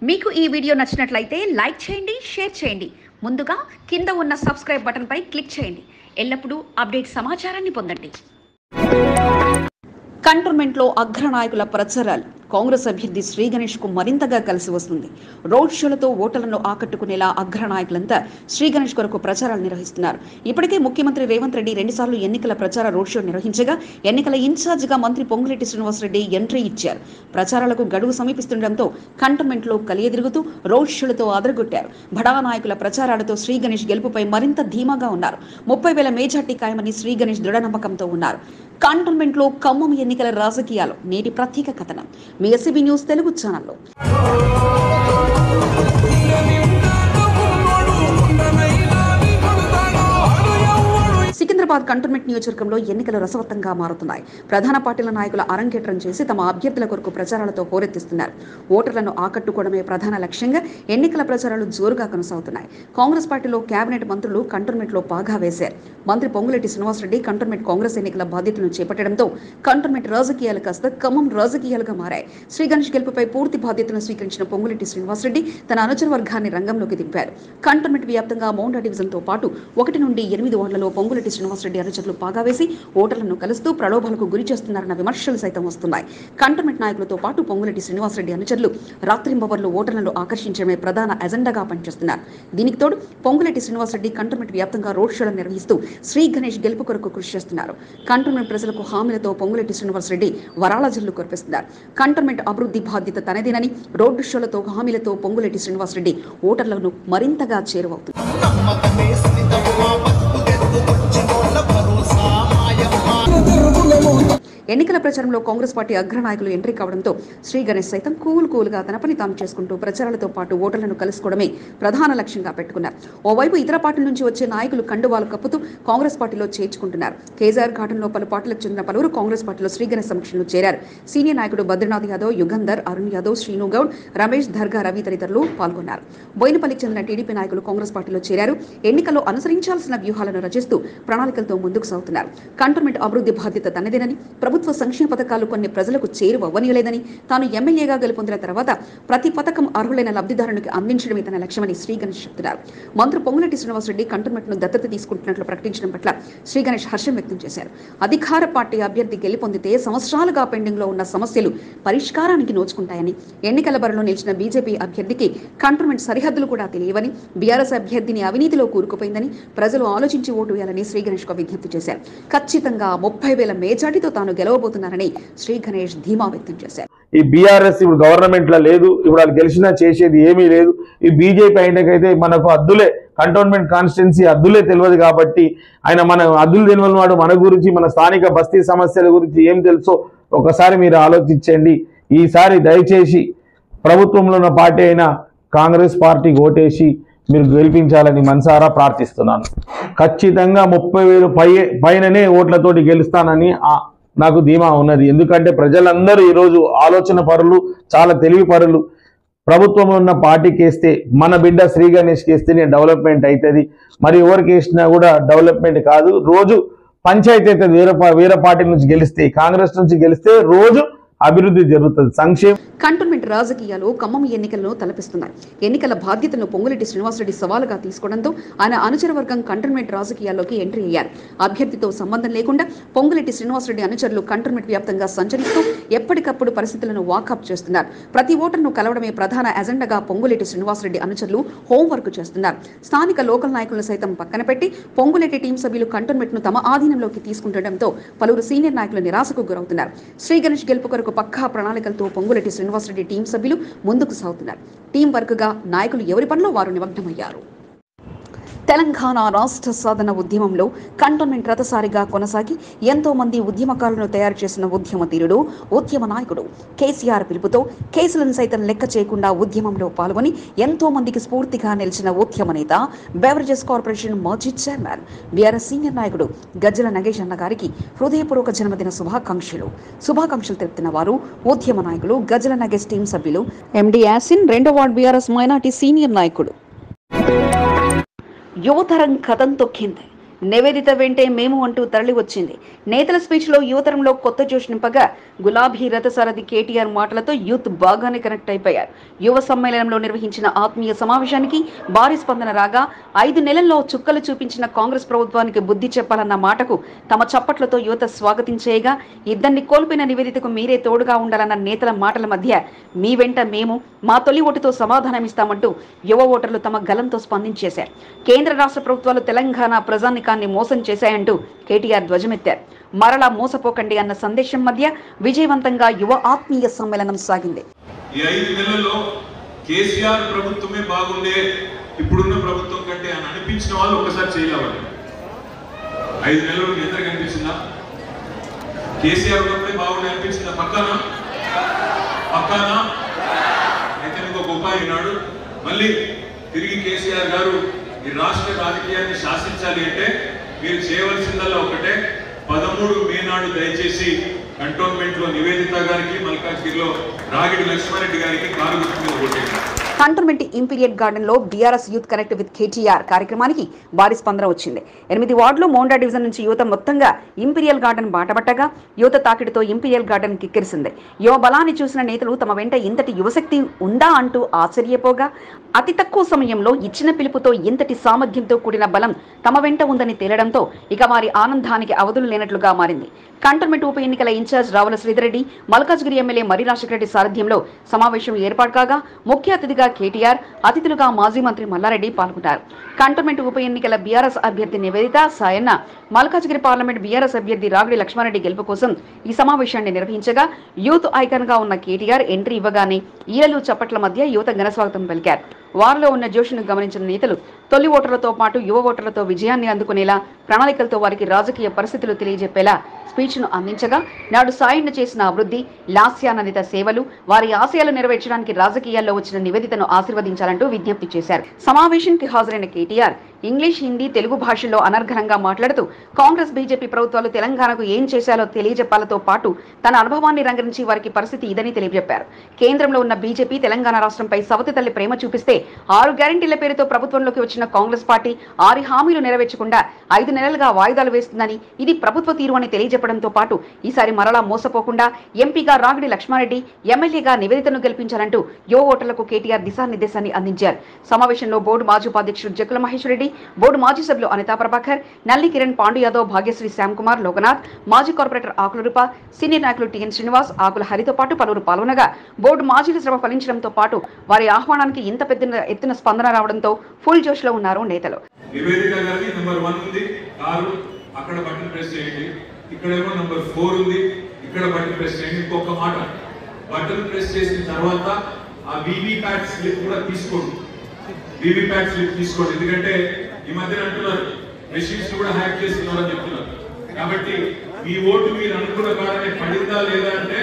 మీకు ఈ వీడియో నచ్చినట్లయితే లైక్ చేయండి, షేర్ చేయండి. ముందుగా కింద ఉన్న సబ్స్క్రైబ్ బటన్ పై క్లిక్ చేయండి. ఎల్లప్పుడూ అప్డేట్ సమాచారాన్ని పొందండి. కంటోన్మెంట్లో అగ్రనాయకుల ప్రచారాలు కాంగ్రెస్ అభ్యర్థి శ్రీ గణేష్ కు మరింతగా కలిసి వస్తుంది. రోడ్ షోలతో ఓటర్లను ఆకట్టుకునేలా అగ్రనాయకులంతా శ్రీ గణేష్ కొరకు ప్రచారాలు నిర్వహిస్తున్నారు. ఇప్పటికే ముఖ్యమంత్రి రేవంత్ రెడ్డి 2 సార్లు ఎన్నికల ప్రచార రోడ్ షో నిర్వహించగా ఎన్నికల ఇన్ఛార్జిగా మంత్రి పొంగులేటి శ్రీనివాసరెడ్డి ఎంట్రీ ఇచ్చారు. ప్రచారాలకు గడువు సమీపిస్తుండటంతో కంటోన్మెంట్లో కలియదిరుగుతూ రోడ్ షోలతో అదరగొట్టారు. బడా నాయకుల ప్రచారాలతో శ్రీ గణేష్ గెలుపుపై మరింత ధీమాగా ఉన్నారు. 30,000 మెజార్టీ ఖాయమని శ్రీ గణేష్ దృఢ నమ్మకంతో ఉన్నారు. కంటోన్మెంట్లో ఖమ్మం ఎన్నికల రాజకీయాలు నేటి ప్రత్యేక కథనం మీ ఎస్సీబీ న్యూస్ తెలుగు ఛానల్లో. సికింద్రాబాద్ కంటోన్మెంట్ నియోజకవర్గంలో ఎన్నికలు రసవత్తంగా మారుతున్నాయి. ప్రధాన పార్టీల నాయకుల అరంగేట్రం చేసి తమ అభ్యర్థుల కొరకు ప్రచారాలతో హోరెత్తిస్తున్నారు. ఓటర్లను ఆకట్టుకోవడమే ప్రధాన లక్ష్యంగా ఎన్నికల ప్రచారాలు జోరుగా కొనసాగుతున్నాయి. కాంగ్రెస్ పార్టీలో కేబినెట్ మంత్రులు కంటోన్మెంట్లో పాగా వేశారు. మంత్రి పొంగులేటి శ్రీనివాసరెడ్డి కంటోన్మెంట్ కాంగ్రెస్ ఎన్నికల బాధ్యతలను చేపట్టడంతో కంటోన్మెంట్ రాజకీయాలు కాస్త ఖమ్మం రాజకీయాలుగా మారాయి. శ్రీ గణేష్ గెలుపుపై పూర్తి బాధ్యతలను స్వీకరించిన పొంగులేటి శ్రీనివాసరెడ్డి తన అనుచర వర్గాన్ని రంగంలోకి దింపారు. కంటోన్మెంట్ వ్యాప్తంగా మౌండా డివిజన్తో పాటు 1 నుండి 8 వార్డులలో పొంగులేటి శ్రీనివాసరెడ్డి అనుచరులు పాగా వేసి ఓటర్లను కలుస్తూ ప్రలోభాలకు గురి చేస్తున్నారన్న విమర్శలు సైతం వస్తున్నాయి. కంటోన్మెంట్ నాయకులతో పాటు పొంగులేటి శ్రీనివాసరెడ్డి అనుచరులు రాత్రింబవళ్లు ఓటర్లను ఆకర్షించడమే ప్రధాన ఎజెండాగా పనిచేస్తున్నారు. దీనికి తోడు పొంగులేటి శ్రీనివాసరెడ్డి కంటోన్మెంట్ వ్యాప్తంగా రోడ్ షోలను నిర్వహిస్తూ శ్రీ గణేష్ గెలుపు కొరకు కృషి చేస్తున్నారు. కంటోన్మెంట్ ప్రజలకు హామీలతో పొంగులేటి శ్రీనివాసరెడ్డి వరాల జల్లు కురిపిస్తున్నారు. కంటోన్మెంట్ అభివృద్ధి బాధ్యత తనదేనని రోడ్డు షోలతో హామీలతో పొంగులేటి శ్రీనివాసరెడ్డి ఓటర్లను మరింతగా చేరువవుతున్నారు. ఎన్నికల ప్రచారంలో కాంగ్రెస్ పార్టీ అగ్రనాయకులు ఎంట్రీ కావడంతో శ్రీ గణేష్ సైతం కూల్గా తన పని తాను చేసుకుంటూ ప్రచారాలతో పాటు ఓటర్లను కలుసుకోవడమే ప్రధాన లక్ష్యంగా పెట్టుకున్నారు. ఓవైపు ఇతర పార్టీల నుంచి వచ్చే నాయకులు కండువాలు కప్పుతూ కాంగ్రెస్ పార్టీలో చేర్చుకుంటున్నారు. కేసీఆర్ ఘాటంలో పలు పార్టీలకు చెందిన పలువురు కాంగ్రెస్ పార్టీలో శ్రీ గణేష్ సమక్షంలో చేరారు. సీనియర్ నాయకుడు బద్రీనాథ్ యాదవ్, యుగంధర్, అరుణ్ యాదవ్, శ్రీను గౌడ్, రమేష్, దర్గా రవి తదితరులు పాల్గొన్నారు. బోయినపల్లికి చెందిన టీడీపీ నాయకులు కాంగ్రెస్ పార్టీలో చేరారు. ఎన్నికల్లో అనుసరించాల్సిన వ్యూహాలను రచిస్తూ ప్రణాళికలతో ముందుకు సాగుతున్నారు. కంటోన్మెంట్ అభివృద్ధి బాధ్యత తనదేనని, ప్రభుత్వ సంక్షేమ పథకాలు కొన్ని ప్రజలకు చేరువవ్వనీయలేదని, తాను ఎమ్మెల్యేగా గెలుపొందిన తర్వాత ప్రతి పథకం అర్హులైన లబ్ధిదారునికి అందించడమే తన లక్ష్యమని శ్రీ గణేష్ చెబుతున్నారు. మంత్రి పొంగులేటి శ్రీనివాసరెడ్డి కంటోన్మెంట్ ను దత్తత తీసుకుంటున్నట్లు ప్రకటించడం పట్ల శ్రీ గణేష్ హర్షం వ్యక్తం చేశారు. అధికార పార్టీ అభ్యర్థి గెలుపొందితే సంవత్సరాలుగా పెండింగ్ లో ఉన్న సమస్యలు పరిష్కారానికి నోచుకుంటాయని, ఎన్నికల బరిలో నిలిచిన బీజేపీ అభ్యర్థికి కంటోన్మెంట్ సరిహద్దులు కూడా తెలియవని, బీఆర్ఎస్ అభ్యర్థిని అవినీతిలో కూరుకుపోయిందని ప్రజలు ఆలోచించి ఓటు వేయాలని శ్రీ గణేష్ కు విజ్ఞప్తి చేశారు. ఖచ్చితంగా 30,000 మెజార్టీతో తాను గెలవబోతున్నారని శ్రీ గణేష్ ధీమా వ్యక్తం చేశారు. ఈ బీఆర్ఎస్ ఇప్పుడు గవర్నమెంట్ లో లేదు, ఇప్పుడు వాళ్ళు గెలిచినా చేసేది ఏమీ లేదు. ఈ బీజేపీ అయినకైతే మనకు అద్దులే, కంటోన్మెంట్ కాన్స్టిట్యున్సీ అద్దులే తెలియదు కాబట్టి ఆయన మన అద్దులు తెలియని వాడు మన గురించి, మన స్థానిక బస్తీ సమస్యల గురించి ఏం తెలుసో ఒకసారి మీరు ఆలోచించండి. ఈసారి దయచేసి ప్రభుత్వంలో ఉన్న పార్టీ అయిన కాంగ్రెస్ పార్టీకి ఓటేసి మీరు గెలిపించాలని మనసారా ప్రార్థిస్తున్నాను. ఖచ్చితంగా 30,000 పైననే ఓట్లతోటి గెలుస్తానని నాకు ధీమా ఉన్నది. ఎందుకంటే ప్రజలందరూ ఈరోజు ఆలోచన పరులు, చాలా తెలివి పరులు. ప్రభుత్వం ఉన్న పార్టీకి వేస్తే, మన బిడ్డ శ్రీ గణేష్కి వేస్తేనే డెవలప్మెంట్ అవుతుంది. మరి ఎవరికి వేసినా కూడా డెవలప్మెంట్ కాదు. రోజు పంచాయతీ అవుతుంది. వేరే పార్టీ నుంచి గెలిస్తే, కాంగ్రెస్ నుంచి గెలిస్తే రోజు అభివృద్ధి జరుగుతుంది, సంక్షేమం. కంటోన్మెంట్ రాజకీయాలు ఖమ్మం ఎన్నికలను తలపిస్తున్నాయి. ఎన్నికల బాధ్యతను పొంగులేటి శ్రీనివాసరెడ్డి సవాలుగా తీసుకోవడంతో ఆయన అనుచర వర్గం కంటోన్మెంట్ రాజకీయాల్లోకి ఎంట్రీ అయ్యారు. అభ్యర్థితో సంబంధం లేకుండా పొంగులేటి శ్రీనివాసరెడ్డి అనుచరులు కంటోన్మెంట్ వ్యాప్తంగా సంచరిస్తూ ఎప్పటికప్పుడు పరిస్థితులను వాకప్ చేస్తున్నారు. ప్రతి ఓటర్ను కలవడమే ప్రధాన ఎజెండాగా పొంగులేటి శ్రీనివాసరెడ్డి అనుచరులు హోంవర్క్ చేస్తున్నారు. స్థానిక లోకల్ నాయకులను సైతం పక్కన పెట్టి పొంగులేటి టీం సభ్యులు కంటోన్మెంట్ ను తమ ఆధీనంలోకి తీసుకుంటుండటంతో పలువురు సీనియర్ నాయకులు నిరాశకు గురవుతున్నారు. శ్రీ గణేష్ గెలుపు కొరకు పక్కా ప్రణాళికలతో పొంగులేటి శ్రీనివాసరెడ్డి టీం సభ్యులు ముందుకు సాగుతున్నారు. టీం వర్క్ గా నాయకులు ఎవరి పనిలో వారు నిమగ్నమయ్యారు. తెలంగాణ రాష్ట్ర సాధన ఉద్యమంలో కంటోన్మెంట్ రథసారిగా కొనసాగి ఎంతో మంది ఉద్యమకారులను తయారు చేసిన ఉద్యమ తీరుడు, ఉద్యమ నాయకుడు కేసీఆర్ పిలుపుతో కేసులను సైతం లెక్క చేయకుండా ఉద్యమంలో పాల్గొని ఎంతో మందికి స్ఫూర్తిగా నిలిచిన ఉద్యమ నేత, బెవరేజెస్ కార్పొరేషన్ మాజీ చైర్మన్, బీఆర్ఎస్ సీనియర్ నాయకుడు గజ్జల నగేష్ అన్న గారికి హృదయపూర్వక జన్మదిన శుభాకాంక్షలు తెలుపుతున్న వారు ఉద్యమ నాయకులు గజ్జల నగేష్ టీం సభ్యులు ఎండి యాసిన్, 2వ వార్డు బీఆర్ఎస్ మైనార్టీ సీనియర్ నాయకుడు. యువతరం కథం తొక్కింది. నివేదిత వెంటే మేము అంటూ తరలి వచ్చింది. నేతల స్పీచ్లో యువతరంలో కొత్త జోష్ నింపగా గులాబీ రథసారథి కేటీఆర్ మాటలతో యూత్ బాగానే కనెక్ట్ అయిపోయారు. యువ సమ్మేళనంలో నిర్వహించిన ఆత్మీయ సమావేశానికి భారీ స్పందన రాగా 5 నెలల్లో చుక్కలు చూపించిన కాంగ్రెస్ ప్రభుత్వానికి బుద్ధి చెప్పాలన్న మాటకు తమ చప్పట్లతో యువత స్వాగతించేయగా ఇద్దరిని కోల్పోయిన నివేదితకు మీరే తోడుగా ఉండాలన్న నేతల మాటల మధ్య మీ వెంట మేము మా తొలి ఓటుతో సమాధానమిస్తామంటూ యువ ఓటర్లు తమ గలంతో స్పందించేశారు. కేంద్ర రాష్ట్ర ప్రభుత్వాలు తెలంగాణ ప్రజానికాన్ని మోసం చేశాయంటూ కేటీఆర్ ధ్వజమెత్తారు. మరలా మోసపోకండి అన్న సందేశం మధ్య విజయవంతంగా యువ ఆత్మీయ సమ్మేళనం సాగింది. ఈ 5 నెలల్లో కేసీఆర్ ప్రభుత్వమే బాగుండే ఇప్పుడున్న ప్రభుత్వం కంటే అని అనిపించిన వాళ్ళు ఒకసారి చేయలేవాలి. 5 నెలలు మీ అందరికి అనిపించిందా? కేసీఆర్ ఉన్నప్పుడే బాగుండే అనిపించిందా? పక్కన అయితే ఇంకో గొప్ప అయినాడు. మళ్ళీ తిరిగి కేసీఆర్ గారు ఈ రాష్ట్ర రాజకీయాన్ని శాసించాలి అంటే మీరు చేయవలసిందల్లా ఒకటే, 13 మే నాడు దయచేసి కంటోన్మెంట్ లో నివేదిత గారికి, మల్కాజ్గిరిలో రాగిడి లక్ష్మారెడ్డి గారికి కారు గుర్తు మీద ఓటేయండి. కంటోన్మెంట్ ఇంపీరియల్ గార్డెన్ లో BRS youth connect with KTR కార్యక్రమానికి భారీ స్పందన వచ్చింది. 8 వార్డులు మోండా డివిజన్ నుంచి యువత మొత్తంగా ఇంపీరియల్ గార్డెన్ బాటపట్టగా యువత తాకిడితో ఇంపీరియల్ గార్డెన్ కిక్కిరిసింది. యువ బలాన్ని చూసిన నేతలు తమ వెంట ఇంతటి యువశక్తి ఉందా అంటూ ఆశ్చర్యపోగా అతి తక్కువ సమయంలో ఇచ్చిన పిలుపుతో ఇంతటి సామర్థ్యంతో కూడిన బలం తమ వెంట ఉందని తేలడంతో ఇక వారి ఆనందానికి అవధులు లేనట్లుగా మారింది. కంటోన్మెంట్ ఉప ఎన్నికల ఇన్ఛార్జ్ రావుల శ్రీధర్రెడ్డి, మల్కాజ్గిరి ఎమ్మెల్యే మరి రాజశేఖరరెడ్డి సారథ్యంలో సమావేశం ఏర్పాటు కాగా ముఖ్య అతిథిగా కేటీఆర్, అతిథులుగా మాజీ మంత్రి మల్లారెడ్డి పాల్గొంటారు. కంటోన్మెంట్ ఉప ఎన్నికల బీఆర్ఎస్ అభ్యర్థి నివేదిత సాయన్న, మల్కాజ్గిరి పార్లమెంట్ బీఆర్ఎస్ అభ్యర్థి రాగిడి లక్ష్మారెడ్డి గెలుపు కోసం ఈ సమావేశాన్ని నిర్వహించగా యూత్ ఐకాన్ గా ఉన్న కేటీఆర్ ఎంట్రీ ఇవ్వగానే ఈలలు చప్పట్ల మధ్య యువత ఘనస్వాగతం పలికారు. వారిలో ఉన్న జోషును గమనించిన నేతలు తొలి ఓటర్లతో పాటు యువ ఓటర్లతో విజయాన్ని అందుకునేలా ప్రణాళికలతో వారికి రాజకీయ పరిస్థితులు తెలియజెప్పేలా స్పీచ్ను అందించగా నాడు సాయన్న చేసిన అభివృద్ధి, లాస్యానందిత సేవలు, వారి ఆశయాలు నెరవేర్చడానికి రాజకీయాల్లో వచ్చిన నివేదితను ఆశీర్వదించాలంటూ విజ్ఞప్తి చేశారు. సమావేశానికి హాజరైన కేటీఆర్ ఇంగ్లీష్, హిందీ, తెలుగు భాషల్లో అనర్ఘనంగా మాట్లాడుతూ కాంగ్రెస్, బీజేపీ ప్రభుత్వాలు తెలంగాణకు ఏం చేశాలో తెలియజెప్పాలతో పాటు తన అనుభవాన్ని రంగరించి వారికి పరిస్థితి ఇదని తెలియజెప్పారు. కేంద్రంలో ఉన్న బీజేపీ తెలంగాణ రాష్ట్రంపై సవతి తల్లి ప్రేమ చూపిస్తే 6 గ్యారెంటీల పేరుతో ప్రభుత్వంలోకి వచ్చిన కాంగ్రెస్ పార్టీ 6 హామీలు నెరవేర్చకుండా 5 నెలలుగా వాయిదాలు వేస్తుందని, ఇది ప్రభుత్వ తీరు అని తెలియజెప్పడంతో పాటు ఈసారి మరలా మోసపోకుండా ఎంపీగా రాగిడి లక్ష్మారెడ్డి, ఎమ్మెల్యేగా నివేదితను గెలిపించాలంటూ యువ ఓటర్లకు కేటీఆర్ దిశానిర్దేశాన్ని అందించారు. సమావేశంలో బోర్డు మాజీ ఉపాధ్యక్షుడు జక్కుల మహేశ్వర రెడ్డి, బోర్డు మాజీ సభ్యులు అనితా ప్రభాకర్, నల్లి కిరణ్, పాండు యాదవ్, భాగ్యశ్రీ, శ్యామ్కుమార్, లోకనాథ్, మాజీ కార్పొరేటర్ ఆకుల రూప, సీనియర్ నాయకులు టిఎన్ శ్రీనివాస్, ఆకుల హరితో పాటు పలువురు పాల్గొనగా బోర్డు మాజీల శ్రమ ఫలించడంతో పాటు వారి ఆహ్వానానికి ఇంత పెద్ద ఎత్తున స్పందన రావడంతో ఫుల్ జోష్ లో ఉన్నారు నేతలు. నివేదిక గారికి నంబర్ 1 ఉంది, కారు అక్కడ బటన్ ప్రెస్ చేయండి. ఇక్కడేమో నంబర్ 4 ఉంది, ఇక్కడ బటన్ ప్రెస్ చేయండి. ఇంకొక మాట, బటన్ ప్రెస్ చేసిన తర్వాత ఆ వీవీప్యాట్ స్లిప్ కూడా తీసుకోండి. వీవీప్యాట్ స్లిప్ తీసుకోండి, ఎందుకంటే ఈ మధ్యన అంటున్నారు మెషిన్స్ కూడా హ్యాక్ చేస్తున్నారని చెప్తున్నారు. కాబట్టి మీ ఓటు మీరు అనుకున్న కాడనే పడిందా లేదా అంటే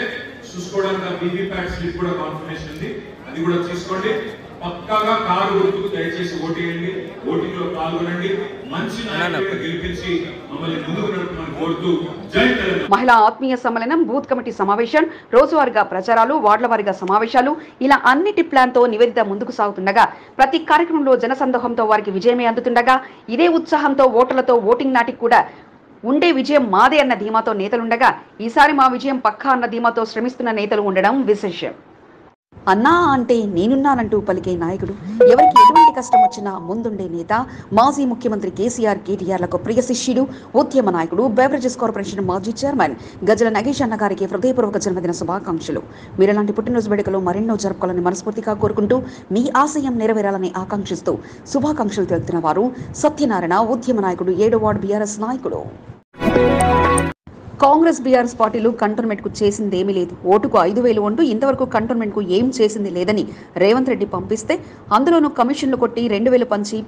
చూసుకోవడానికి ఆ వీవీప్యాట్ స్లిప్ కూడా కాన్ఫర్మేషన్ ఉంది, అది కూడా తీసుకోండి. పక్కాగా కారు గుర్తుకు దయచేసి ఓటేయండి, ఓటింగ్ లో పాల్గొనండి, మంచి నాయకులను గెలిపించి మమ్మల్ని ముందుకు నడపమని కోరుతూ జై తెలంగాణ. మహిళా ఆత్మీయ సమ్మేళనం, బూత్ కమిటీ సమావేశం, రోజువారీగా ప్రచారాలు, వార్డుల వారీగా సమావేశాలు, ఇలా అన్నిటి ప్లాన్ తో నివేదిత ముందుకు సాగుతుండగా ప్రతి కార్యక్రమంలో జనసందోహంతో వారికి విజయమే అందుతుండగా ఇదే ఉత్సాహంతో ఓటర్లతో ఓటింగ్ నాటికి కూడా ఉండే విజయం మాదే అన్న ధీమాతో నేతలుండగా ఈసారి మా విజయం పక్కా అన్న ధీమాతో శ్రమిస్తున్న నేతలు ఉండడం విశేషం. అన్నా అంటే నేనున్నానంటూ పలికే నాయకుడు, ఎవరికి ఎటువంటి కష్టం వచ్చినా ముందుండే నేత, మాజీ ముఖ్యమంత్రి కేసీఆర్, కేటీఆర్లకు ప్రియ శిష్యుడు, ఉద్యమ నాయకుడు, బెవరేజెస్ కార్పొరేషన్ మాజీ చైర్మన్ గజల నగేష్ అన్న గారికి హృదయపూర్వక జన్మదిన శుభాకాంక్షలు. మీరెలాంటి పుట్టినరోజు వేడుకలు మరెన్నో జరుపుకోవాలని మనస్ఫూర్తిగా కోరుకుంటూ మీ ఆశయం నెరవేరాలని ఆకాంక్షిస్తూ శుభాకాంక్షలు తెలుపుతున్న వారు సత్యనారాయణ, ఉద్యమ నాయకుడు, 7వ వార్డు బీఆర్ఎస్ నాయకుడు. కాంగ్రెస్, బీఆర్ఎస్ పార్టీలు కంటోన్మెంట్ కు చేసింది ఏమీ లేదు, ఓటుకు 5,000 అంటూ ఇంతవరకు కంటోన్మెంట్ కు ఏం చేసింది లేదని రేవంత్ రెడ్డి పంపిస్తే అందులోనూ కమిషన్లు కొట్టి 2,000 పంచి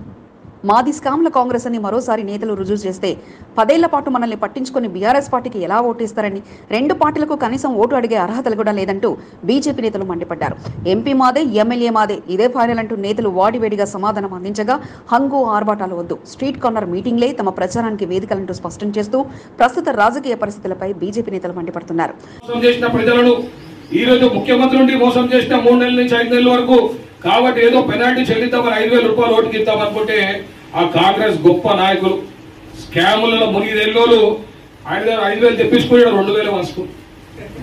మాది స్కామ్ల కాంగ్రెస్ అని మరోసారి నేతలు రుజువు చేస్తే 10 ఏళ్ల పాటు మనల్ని పట్టించుకొని బీఆర్ఎస్ పార్టీకి ఎలా ఓటేస్తారని, 2 పార్టీలకు కనీసం ఓటు అడిగే అర్హతలు కూడా లేదంటూ బీజేపీ నేతలు మండిపడ్డారు. ఎంపీ మాదే, ఎమ్మెల్యే మాదే, ఇదే ఫైనల్ అంటూ నేతలు వాడివేడిగా సమాధానం అందించగా హంగు ఆర్భాటాలు వద్దు, స్ట్రీట్ కార్నర్ మీటింగ్లే తమ ప్రచారానికి వేదికలంటూ స్పష్టం చేస్తూ ప్రస్తుత రాజకీయ పరిస్థితులపై బీజేపీ నేతలు మండిపడుతున్నారు. ఈ రోజు ముఖ్యమంత్రి నుండి మోసం చేసిన 3 నెలల నుంచి 5 నెలల వరకు కాబట్టి ఏదో పెనాల్టీ చెల్లిద్దామని 5,000 రూపాయలు ఓటుకి ఇద్దామనుకుంటే ఆ కాంగ్రెస్ గొప్ప నాయకులు స్కాములలో మునిగిదెల్లోలు ఆయన దగ్గర 5,000 తెప్పించుకున్నాడు, 2,000 మనసుకు.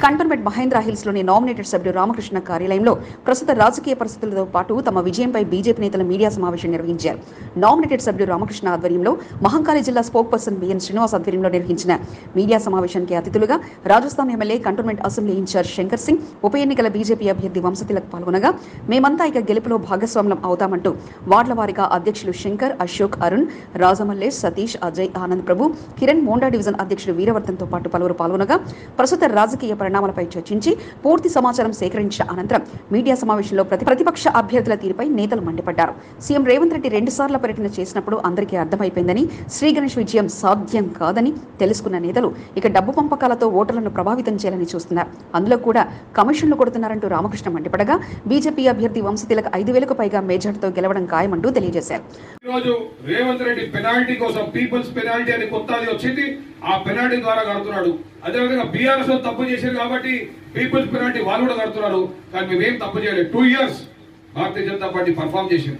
కంటోన్మెంట్ మహేంద్ర హిల్స్ లోని నామినేటెడ్ సభ్యుడు రామకృష్ణ కార్యాలయంలో ప్రస్తుత రాజకీయ పరిస్థితులతో పాటు తమ విజయంపై బీజేపీ నేతల మీడియా సమావేశం నిర్వహించారు. నామినేటెడ్ సభ్యుడు రామకృష్ణ ఆధ్వర్యంలో మహంకాళి జిల్లా స్పోక్ పర్సన్ బిఎన్ శ్రీనివాస్ ఆధ్వర్యంలో నిర్వహించిన మీడియా సమావేశానికి అతిథులుగా Rajasthan MLA cantonment assembly incharge Shankar Singh, ఉప ఎన్నికల బీజేపీ అభ్యర్థి వంశతిలక్ పాల్గొనగా మేమంతా ఇక గెలుపులో భాగస్వామ్యం అవుతామంటూ వార్డుల వారీగా అధ్యక్షులు శంకర్, అశోక్, అరుణ్, రాజమల్లేష్, సతీష్, అజయ్, ఆనంద్ ప్రభు, కిరణ్, మోండా డివిజన్ అధ్యక్షుడు వీరవర్ధన్తో పాటు పలువురు పాల్గొనగా ప్రస్తుత రాజకీయ పరిణామాలపై చర్చించి పూర్తి సమాచారం సేకరించిన అనంతరం మీడియా సమావేశంలో ప్రతిపక్ష అభ్యర్థుల తీరుపై నేతలు మండిపడ్డారు. సీఎం రేవంత్ రెడ్డి 2 సార్లు పర్యటన చేసినప్పుడు అందరికీ అర్థమైపోయిందని, శ్రీ గణేష్ విజయం సాధ్యం కాదని తెలుసుకున్న నేతలు ఇక డబ్బు పంపకాలతో ఓటర్లను ప్రభావితం చేయాలని చూస్తున్నారు. అందులో కూడా కమిషన్లు కొడుతున్నారంటూ రామకృష్ణ మండిపడగా బీజేపీ అభ్యర్థి వంశతిలక్ 5,000కు పైగా మేజార్టీతో గెలవడం ఖాయమంటూ తెలియజేశారు. ఈరోజు రేవంత్ రెడ్డి పెనాల్టీ కోసం పీపుల్స్ పెనాల్టీ అని కొత్తది వచ్చింది, ఆ పెనాల్టీ ద్వారా కడుతున్నాడు. అదేవిధంగా బీఆర్ఎస్ తప్పు చేశారు కాబట్టి పీపుల్స్ పెనాల్టీ వాళ్ళు కూడా కడుతున్నారు. కానీ మేమేం తప్పు చేయలేదు. 2 years Bharatiya Janata party perform చేశారు,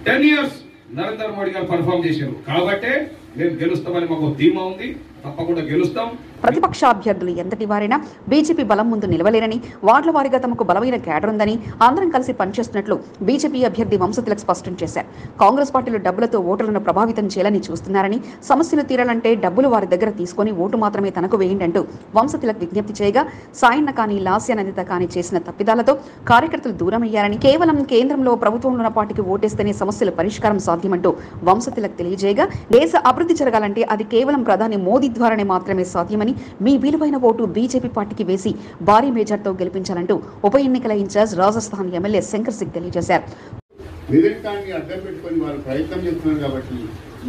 10 years నరేంద్ర మోడీ గారు పర్ఫామ్ చేశారు. కాబట్టే మేము గెలుస్తామని మాకు ధీమా ఉంది, తప్పకుండా గెలుస్తాం. ప్రతిపక్ష అభ్యర్థులు ఎంతటి వారైనా బీజేపీ బలం ముందు నిలవలేరని, వార్డుల వారీగా తమకు బలమైన క్యాడర్ ఉందని, అందరం కలిసి పనిచేస్తున్నట్లు బీజేపీ అభ్యర్థి వంశతిలక్ స్పష్టం చేశారు. కాంగ్రెస్ పార్టీలు డబ్బులతో ఓటర్లను ప్రభావితం చేయాలని చూస్తున్నారని, సమస్యలు తీరాలంటే డబ్బులు వారి దగ్గర తీసుకుని ఓటు మాత్రమే తనకు వేయండి అంటూ వంశతిలక్ విజ్ఞప్తి చేయగా, సాయన్న కానీ లాస్యానందిత కానీ చేసిన తప్పిదాలతో కార్యకర్తలు దూరమయ్యారని, కేవలం కేంద్రంలో ప్రభుత్వంలో ఉన్న పార్టీకి ఓటేస్తేనే సమస్యల పరిష్కారం సాధ్యమంటూ వంశతిలక్ తెలియజేయగా, దేశ అభివృద్ధి జరగాలంటే అది కేవలం ప్రధాని మోదీ ద్వారానే మాత్రమే సాధ్యమని, మీ విలువైన ఓటు బీజేపీ పార్టీకి వేసి భారీ మేజార్టీతో గెలిపించాలంటూ ఉప ఎన్నికల ఇన్ఛార్జ్ రాజస్థాన్ ఎమ్మెల్యే శంకర్ సింగ్ తెలియజేశారు. నిజంగాన్ని అడ్డం పెట్టుకొని వాళ్ళు ప్రయత్నం చేస్తున్నారు కాబట్టి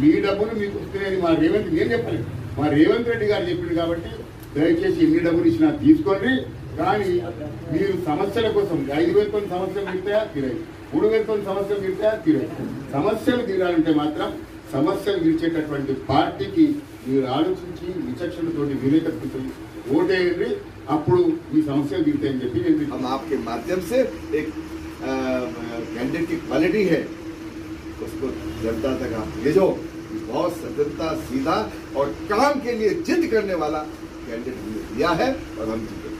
మీ డబ్బులు మీకు వస్తున్నాయని మా రేవంత్ నేను చెప్పలేదు, మా రేవంత్ రెడ్డి గారు చెప్పింది కాబట్టి దయచేసి ఎన్ని డబ్బులు ఇచ్చినా తీసుకోండి. కానీ మీరు సమస్యల కోసం 5,000తో సమస్యలు తీరుతాయా తీరాయి, 3,000తో సమస్యలు తీరుతాయా తీరాయి. సమస్యలు తీరాలంటే మాత్రం సమస్యలు తీర్చేటటువంటి పార్టీకి మీరు ఆలోచించి విచక్షణతోటి వివేకతతో ఓటేయండి, అప్పుడు మీ సమస్యలు తీరుతాయని చెప్పి నేను हम आपके माध्यम से एक कैंडिडेट की क्वालिटी है उसको जनता तक आप भेजो। बहुत सज्जनता, सीधा और काम के लिए जिद करने वाला कैंडिडेट हमने दिया है और हम जीतेंगे।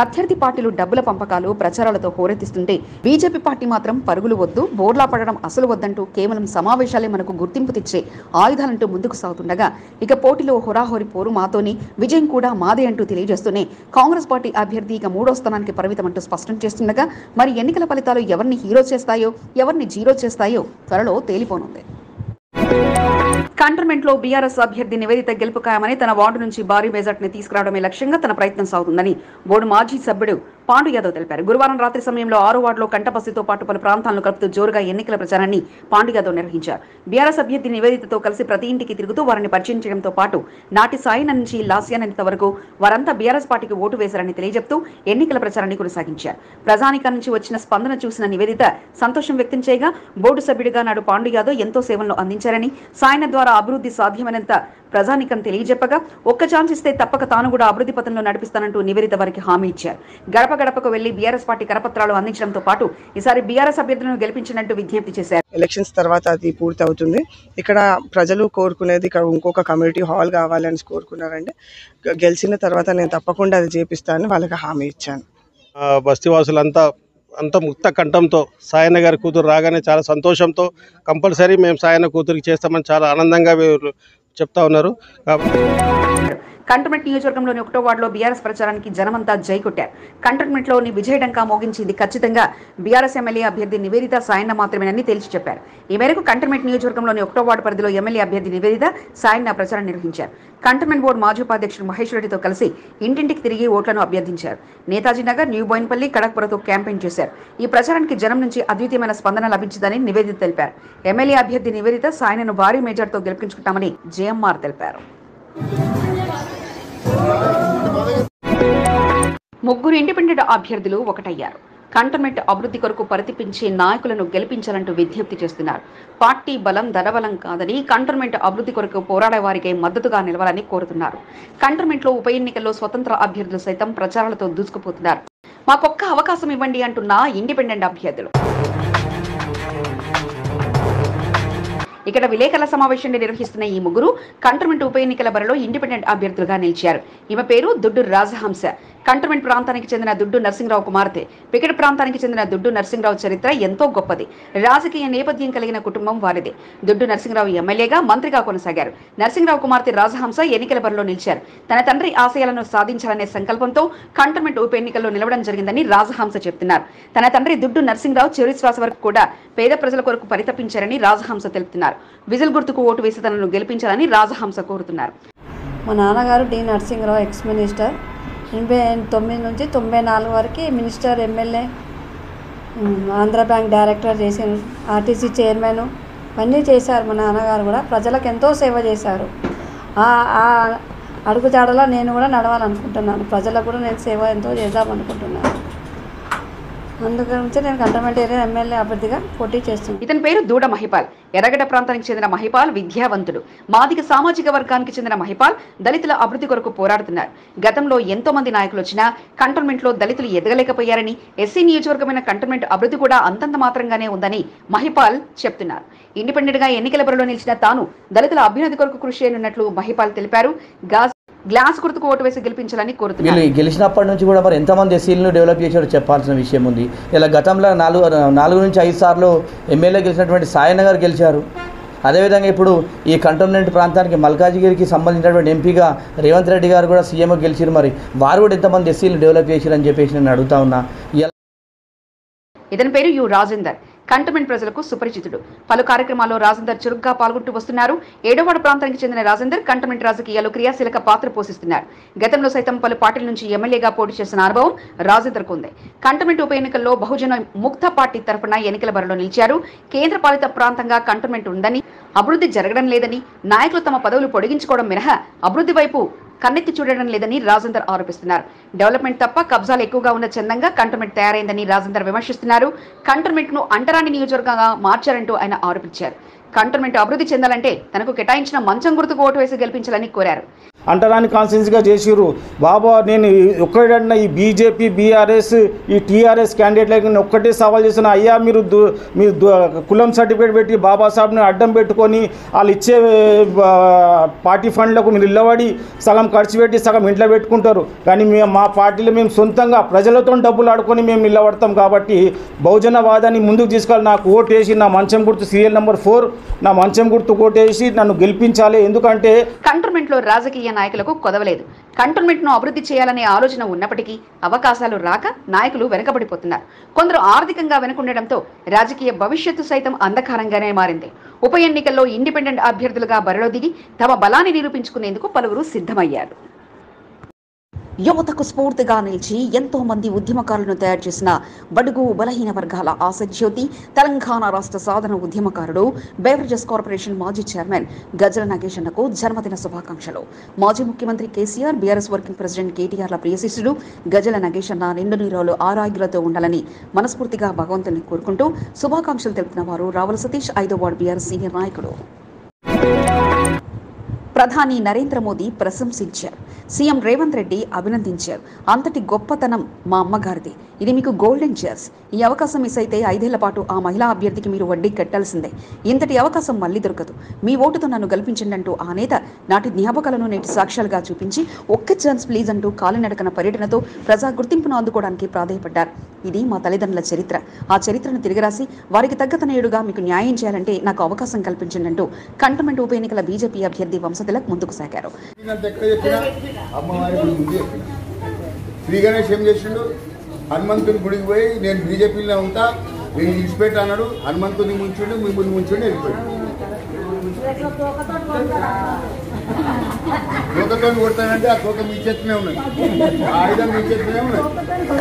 అభ్యర్థి పార్టీలు డబ్బుల పంపకాలు ప్రచారాలతో హోరెత్తిస్తుంటే బీజేపీ పార్టీ మాత్రం పరుగులు వద్దు, బోర్లా పడడం అసలు వద్దంటూ కేవలం సమావేశాలే మనకు గుర్తింపు తెచ్చే ఆయుధాలంటూ ముందుకు సాగుతుండగా, ఇక పోటీలో హోరాహోరి పోరు మాతోనే, విజయం కూడా మాదే అంటూ తెలియజేస్తూనే కాంగ్రెస్ పార్టీ అభ్యర్థి ఇక 3వ స్థానానికి పరిమితం అంటూ స్పష్టం చేస్తుండగా, మరి ఎన్నికల ఫలితాలు ఎవరిని హీరో చేస్తాయో ఎవరిని జీరో చేస్తాయో త్వరలో తేలిపోనుంది. కంటోన్మెంట్ లో బీఆర్ఎస్ అభ్యర్థి నివేదిత గెలుపు ఖాయమని, తన వార్డు నుంచి భారీ మెజార్టీని తీసుకురావడమే లక్ష్యంగా తన ప్రయత్నం సాగుతుందని బోర్డు మాజీ సభ్యుడు పాండు యాదవ్ తెలిపారు. గురువారం రాత్రి సమయంలో 6వ వార్డులో కంటపస్తితో పాటు పలు ప్రాంతాలను కలుపుతూ జోరుగా ఎన్నికల ప్రచారాన్ని పాండు యాదవ్ నిర్వహించారు. బీఆర్ఎస్ అభ్యర్థి నివేదితతో కలిసి ప్రతి ఇంటికి తిరుగుతూ వారిని పరిచయం చేయడంతో పాటు నాటి సాయి నుంచి లాస్యానందిత వరకు వారంతా బీఆర్ఎస్ పార్టీకి ఓటు వేశారని తెలియజెప్తూ ఎన్నికల ప్రచారాన్ని కొనసాగించారు. ప్రజానికా నుంచి వచ్చిన స్పందన చూసిన నివేదిత సంతోషం వ్యక్తం చేయగా, బోర్డు సభ్యుడిగా నాడు పాండు యాదవ్ ఎంతో సేవలను అందించారని, సాయన ద్వారా అభివృద్ధి సాధ్యమైనంత ప్రజానికం తెలియజెప్పగా, ఒక్క ఛాన్స్ ఇస్తే తప్పక తాను కూడా అభివృద్ధి పథంలో నడిపిస్తానంటూ నివేదిత వారికి హామీ ఇచ్చారు. గడప గడపకు వెళ్లి బీఆర్ఎస్ పార్టీ కరపత్రాలు అందించడంతో పాటు ఈసారి బీఆర్ఎస్ అభ్యర్థులను గెలిపించినట్టు విజ్ఞప్తి చేశారు. ఎలక్షన్స్ తర్వాత అది పూర్తి అవుతుంది. ఇక్కడ ప్రజలు కోరుకునేది ఇక్కడ ఇంకొక కమ్యూనిటీ హాల్ కావాలని కోరుకున్నారండి. గెలిచిన తర్వాత నేను తప్పకుండా అది చేపిస్తానని వాళ్ళకి హామీ ఇచ్చాను. బస్తీవాసులంతా అంత ముక్త కంఠంతో సాయన్న గారి కూతురు రాగానే చాలా సంతోషంతో కంపల్సరీ మేము సాయన్న కూతురికి చేస్తామని చాలా ఆనందంగా చెప్తా ఉన్నారు. కంటోన్మెంట్ నియోజకవర్గంలోని 1వ వార్డులో బీఆర్ఎస్ ప్రచారానికి జనమంతా జై కొట్టారు. కంటోన్మెంట్లోని విజయ డంకా మోగించింది ఖచ్చితంగా బీఆర్ఎస్ ఎమ్మెల్యే అభ్యర్థి నివేదిత సాయన్న మాత్రమేనని తేల్చి చెప్పారు. ఈ మేరకు కంటోన్మెంట్ నియోజకవర్గంలోని 1వ వార్డు పరిధిలో ఎమ్మెల్యే అభ్యర్థి నివేదిత సాయన్న ప్రచారం నిర్వహించారు. కంటోన్మెంట్ బోర్డు మాజీ ఉపాధ్యక్షుడు మహేష్ రెడ్డితో కలిసి ఇంటింటికి తిరిగి ఓట్లను అభ్యర్థించారు. నేతాజీ నగర్, న్యూ బోయిన్పల్లి, కడక్పురతో క్యాంపెయిన్ చేశారు. ఈ ప్రచారానికి జనం నుంచి అద్వితీయమైన స్పందన లభించిందని నివేదిత తెలిపారు. ఎమ్మెల్యే అభ్యర్థి నివేదిత సాయన్నను భారీ మేజార్టీతో గెలిపించుకుంటామని జేఎంఆర్ తెలిపారు. ముగ్గురు ఇండిపెండెంట్ అభ్యర్థులు ఒకటయ్యారు. కంటోన్మెంట్ అభివృద్ధి కొరకు పరితపించే నాయకులను గెలిపించాలంటూ విజ్ఞప్తి చేస్తున్నారు. పార్టీ బలం ధనబలం కాదని, కంటోన్మెంట్ అభివృద్ధి కొరకు పోరాడే వారికి మద్దతుగా నిలవాలని కోరుతున్నారు. కంటోన్మెంట్లో ఉప ఎన్నికల్లో స్వతంత్ర అభ్యర్థులు సైతం ప్రచారాలతో దూసుకుపోతున్నారు. మాకొక్క అవకాశం ఇవ్వండి అంటున్న ఇండిపెండెంట్ అభ్యర్థులు. ఇక్కడ విలేకరుల సమావేశాన్ని నిర్వహిస్తున్న ఈ ముగ్గురు కంటోన్మెంట్ ఉప ఎన్నికల బరిలో ఇండిపెండెంట్ అభ్యర్థులుగా నిలిచారు. ఈమె పేరు దుడ్డు రాజహంస. కంటోన్మెంట్ ప్రాంతానికి చెందిన దుడ్డు నరసింహరావు కుమార్తె. పికెట్ ప్రాంతానికి చెందిన దుడ్డు నరసింహరావు చరిత్ర ఎంతో గొప్పది. రాజకీయ నేపథ్యం కలిగిన కుటుంబం వారిది. దుడ్డు నరసింహరావు ఎమ్మెల్యేగా, మంత్రిగా కొనసాగారు. నరసింహరావు కుమార్తె రాజహంస ఎన్నికల బరిలో నిలిచారు. తన తండ్రి ఆశయాలను సాధించాలనే సంకల్పంతో కంటోన్మెంట్ ఉప ఎన్నికల్లో నిలవడం జరిగిందని రాజహంస చెబుతున్నారు. తన తండ్రి దుడ్డు నరసింహరావు చివరి శ్వాస వరకు కూడా పేద ప్రజల కొరకు పరితపించారని రాజహంస తెలుపుతున్నారు. విజిల్ గుర్తుకు ఓటు వేసి తనను గెలిపించాలని రాజహంస కోరుతున్నారు. మా నాన్నగారు డి నరసింహరావు ఎక్స్ మినిస్టర్. 89 నుంచి 94 వరకు minister, MLA, Andhra bank director చేశారు, ఆర్టీసీ చైర్మన్ అన్నీ చేశారు. మా నాన్నగారు కూడా ప్రజలకు ఎంతో సేవ చేశారు. ఆ అడుగుజాడలో నేను కూడా నడవాలనుకుంటున్నాను. ప్రజలకు కూడా నేను సేవ ఎంతో చేద్దామనుకుంటున్నాను. అందుగురించి నేను కంటోన్మెంట్ ఏరియా ఎమ్మెల్యే అభ్యర్థిగా పోటీ చేస్తున్నాను. ఇతని పేరు దూడ మహిపాల్. ఎర్రగడ్డ ప్రాంతానికి చెందిన మహిపాల్ విద్యావంతుడు. మాదిగ సామాజిక వర్గానికి చెందిన మహిపాల్ దళితుల అభివృద్ధి కొరకు పోరాడుతున్నారు. గతంలో ఎంతో మంది నాయకులు వచ్చినా కంటోన్మెంట్ లో దళితులు ఎదగలేకపోయారని, ఎస్సీ నియోజకవర్గమైన కంటోన్మెంట్ అభివృద్ధి కూడా అంతంత మాత్రంగానే ఉందని మహిపాల్ చెప్తున్నారు. ఇండిపెండెంట్ గా ఎన్నికల బరిలో నిలిచిన తాను దళితుల అభ్యున్నతి కొరకు కృషి చేయనున్నట్లు మహిపాల్ తెలిపారు. గ్లాస్ గుర్తుకు ఓటు వేసి గెలిపించాలని కోరుతున్నారు. గెలిచినప్పటి నుంచి కూడా మరి ఎంతమంది ఎస్సీలను డెవలప్ చేశారో చెప్పాల్సిన విషయం ఉంది. ఇలా గతంలో 4 నుంచి 5 సార్లు ఎమ్మెల్యే గెలిచినటువంటి సాయన్న గారు గెలిచారు. అదేవిధంగా ఇప్పుడు ఈ కంటోన్మెంట్ ప్రాంతానికి మల్కాజిగిరికి సంబంధించినటువంటి ఎంపీగా రేవంత్ రెడ్డి గారు కూడా సీఎంగా గెలిచారు. మరి వారు కూడా ఎంతమంది ఎస్సీలు డెవలప్ చేశారని చెప్పేసి నేను అడుగుతా ఉన్నా. ఇతని పేరు యు రాజేందర్. కంటోన్మెంట్ ప్రజలకు సుపరిచితుడు. పలు కార్యక్రమాల్లో రాజేందర్ చురుగ్గా పాల్గొంటూ వస్తున్నారు. 7వ వార్డు ప్రాంతానికి చెందిన రాజేందర్ కంటోన్మెంట్ రాజకీయాల్లో క్రియాశీలక పాత్ర పోషిస్తున్నారు. గతంలో సైతం పలు పార్టీల నుంచి ఎమ్మెల్యేగా పోటీ చేసిన అనుభవం రాజేందర్కు ఉంది. కంటోన్మెంట్ ఉప ఎన్నికల్లో బహుజన ముక్త పార్టీ తరఫున ఎన్నికల బరిలో నిలిచారు. కేంద్ర పాలిత ప్రాంతంగా కంటోన్మెంట్ ఉందని, అభివృద్ధి జరగడం లేదని, నాయకులు తమ పదవులు పొడిగించుకోవడం మినహా అభివృద్ధి వైపు కన్నెత్తి చూడడం లేదని రాజేందర్ ఆరోపిస్తున్నారు. డెవలప్మెంట్ తప్ప కబ్జాలు ఎక్కువగా ఉన్న చందంగా కంటోన్మెంట్ తయారైందని రాజేందర్ విమర్శిస్తున్నారు. కంటోన్మెంట్ ను అంటరాని నియోజకవర్గంగా మార్చారంటూ ఆయన ఆరోపించారు. కంటోన్మెంట్ అభివృద్ధి చెందాలంటే తనకు కేటాయించిన మంచం గుర్తుకు ఓటు వేసి గెలిపించాలని కోరారు. అంటరాని కాన్స్టిట్యున్సీగా చేసిర్రు. బాబా నేను ఒక్కడన్నా ఈ బీజేపీ, బీఆర్ఎస్, ఈ టీఆర్ఎస్ క్యాండిడేట్లకి నేను ఒక్కటే సవాల్ చేస్తున్నా. అయ్యా మీరు కులం సర్టిఫికేట్ పెట్టి బాబాసాహెబ్ని అడ్డం పెట్టుకొని వాళ్ళు ఇచ్చే పార్టీ ఫండ్లకు మీరు నిలబడి సగం ఖర్చు పెట్టి సగం ఇంట్లో పెట్టుకుంటారు. కానీ మా పార్టీలో మేము సొంతంగా ప్రజలతో డబ్బులు ఆడుకొని మేము నిలబడతాం. కాబట్టి బహుజనవాదాన్ని ముందుకు తీసుకెళ్ళి నాకు ఓటేసి నా మంచం గుర్తు సీరియల్ నెంబర్ 4 నా మంచం గుర్తు ఓటేసి నన్ను గెలిపించాలి. ఎందుకంటే కంటోన్మెంట్లో రాజకీయ నాయకులకు కొదవలేదు. కంటోన్మెంట్ ను అభివృద్ధి చేయాలనే ఆలోచన ఉన్నప్పటికీ అవకాశాలు రాక నాయకులు వెనకబడిపోతున్నారు. కొందరు ఆర్థికంగా వెనుకుండడంతో రాజకీయ భవిష్యత్తు సైతం అంధకారంగానే మారింది. ఉప ఎన్నికల్లో ఇండిపెండెంట్ అభ్యర్థులుగా బరిలో దిగి తమ బలాన్ని నిరూపించుకునేందుకు పలువురు సిద్ధమయ్యారు. యువతకు స్ఫూర్తిగా నిలిచి ఎంతో మంది ఉద్యమకారులను తయారు చేసిన బడుగు బలహీన వర్గాల ఆశాజ్యోతి, తెలంగాణ రాష్ట్ర సాధన ఉద్యమకారుడు, బెవరేజెస్ కార్పొరేషన్ మాజీ చైర్మన్ గజ్జల నాగేష్ అన్నకు జన్మదిన శుభాకాంక్షలు. మాజీ ముఖ్యమంత్రి కేసీఆర్, బీఆర్ఎస్ వర్కింగ్ ప్రెసిడెంట్ కేటీఆర్ల ప్రియ శిష్యుడు గజ్జల నాగేష్ అన్న నిండు నీరాలు ఆరోగ్యాలతో ఉండాలని మనస్ఫూర్తిగా భగవంతుని కోరుకుంటూ శుభాకాంక్షలు తెలుపుతున్న వారు రావుల సతీష్, 5వ వార్డు బీఆర్ఎస్ సీనియర్ నాయకుడు. ప్రధాని నరేంద్ర మోదీ ప్రశంసించారు. సీఎం రేవంత్ రెడ్డి అభినందించారు. అంతటి గొప్పతనం మా అమ్మగారిది. ఇది మీకు గోల్డెన్ ఛాన్స్. ఈ అవకాశం మిస్ అయితే 5 ఏళ్ల పాటు ఆ మహిళా అభ్యర్థికి మీరు వడ్డీ కట్టాల్సిందే. ఇంతటి అవకాశం మళ్లీ దొరకదు. మీ ఓటుతో నన్ను గెలిపించండి అంటూ ఆ నేత నాటి జ్ఞాపకాలను నేటి సాక్ష్యాలుగా చూపించి ఒక్క ఛాన్స్ ప్లీజ్ అంటూ కాలినడకన పర్యటనతో ప్రజా గుర్తింపును అందుకోవడానికి ప్రాధాయపడ్డారు. ఇది మా తల్లిదండ్రుల చరిత్ర. ఆ చరిత్రను తిరిగిరాసి వారికి తగ్గ తనయుడుగా మీకు న్యాయం చేయాలంటే నాకు అవకాశం కల్పించండి అంటూ కంటోన్మెంట్ ఉప ఎన్నికల బీజేపీ అభ్యర్థి వంశతిలక్ ముందుకు సాగారు. శ్రీ గణేష్ ఏం చేసిండు? హనుమంతుని గుడికి పోయి నేను బీజేపీలో ఉంటా, నేను ఇచ్చిపెట్టి అన్నాడు. హనుమంతుని ముంచుండు, మిమ్మల్ని ముంచుండి వెళ్ళిపోయాడు. తోకతో కొడతానంటే ఆ తోక మీ చేతినే ఉన్నది, ఆయుధం మీ చేతినే ఉన్నది.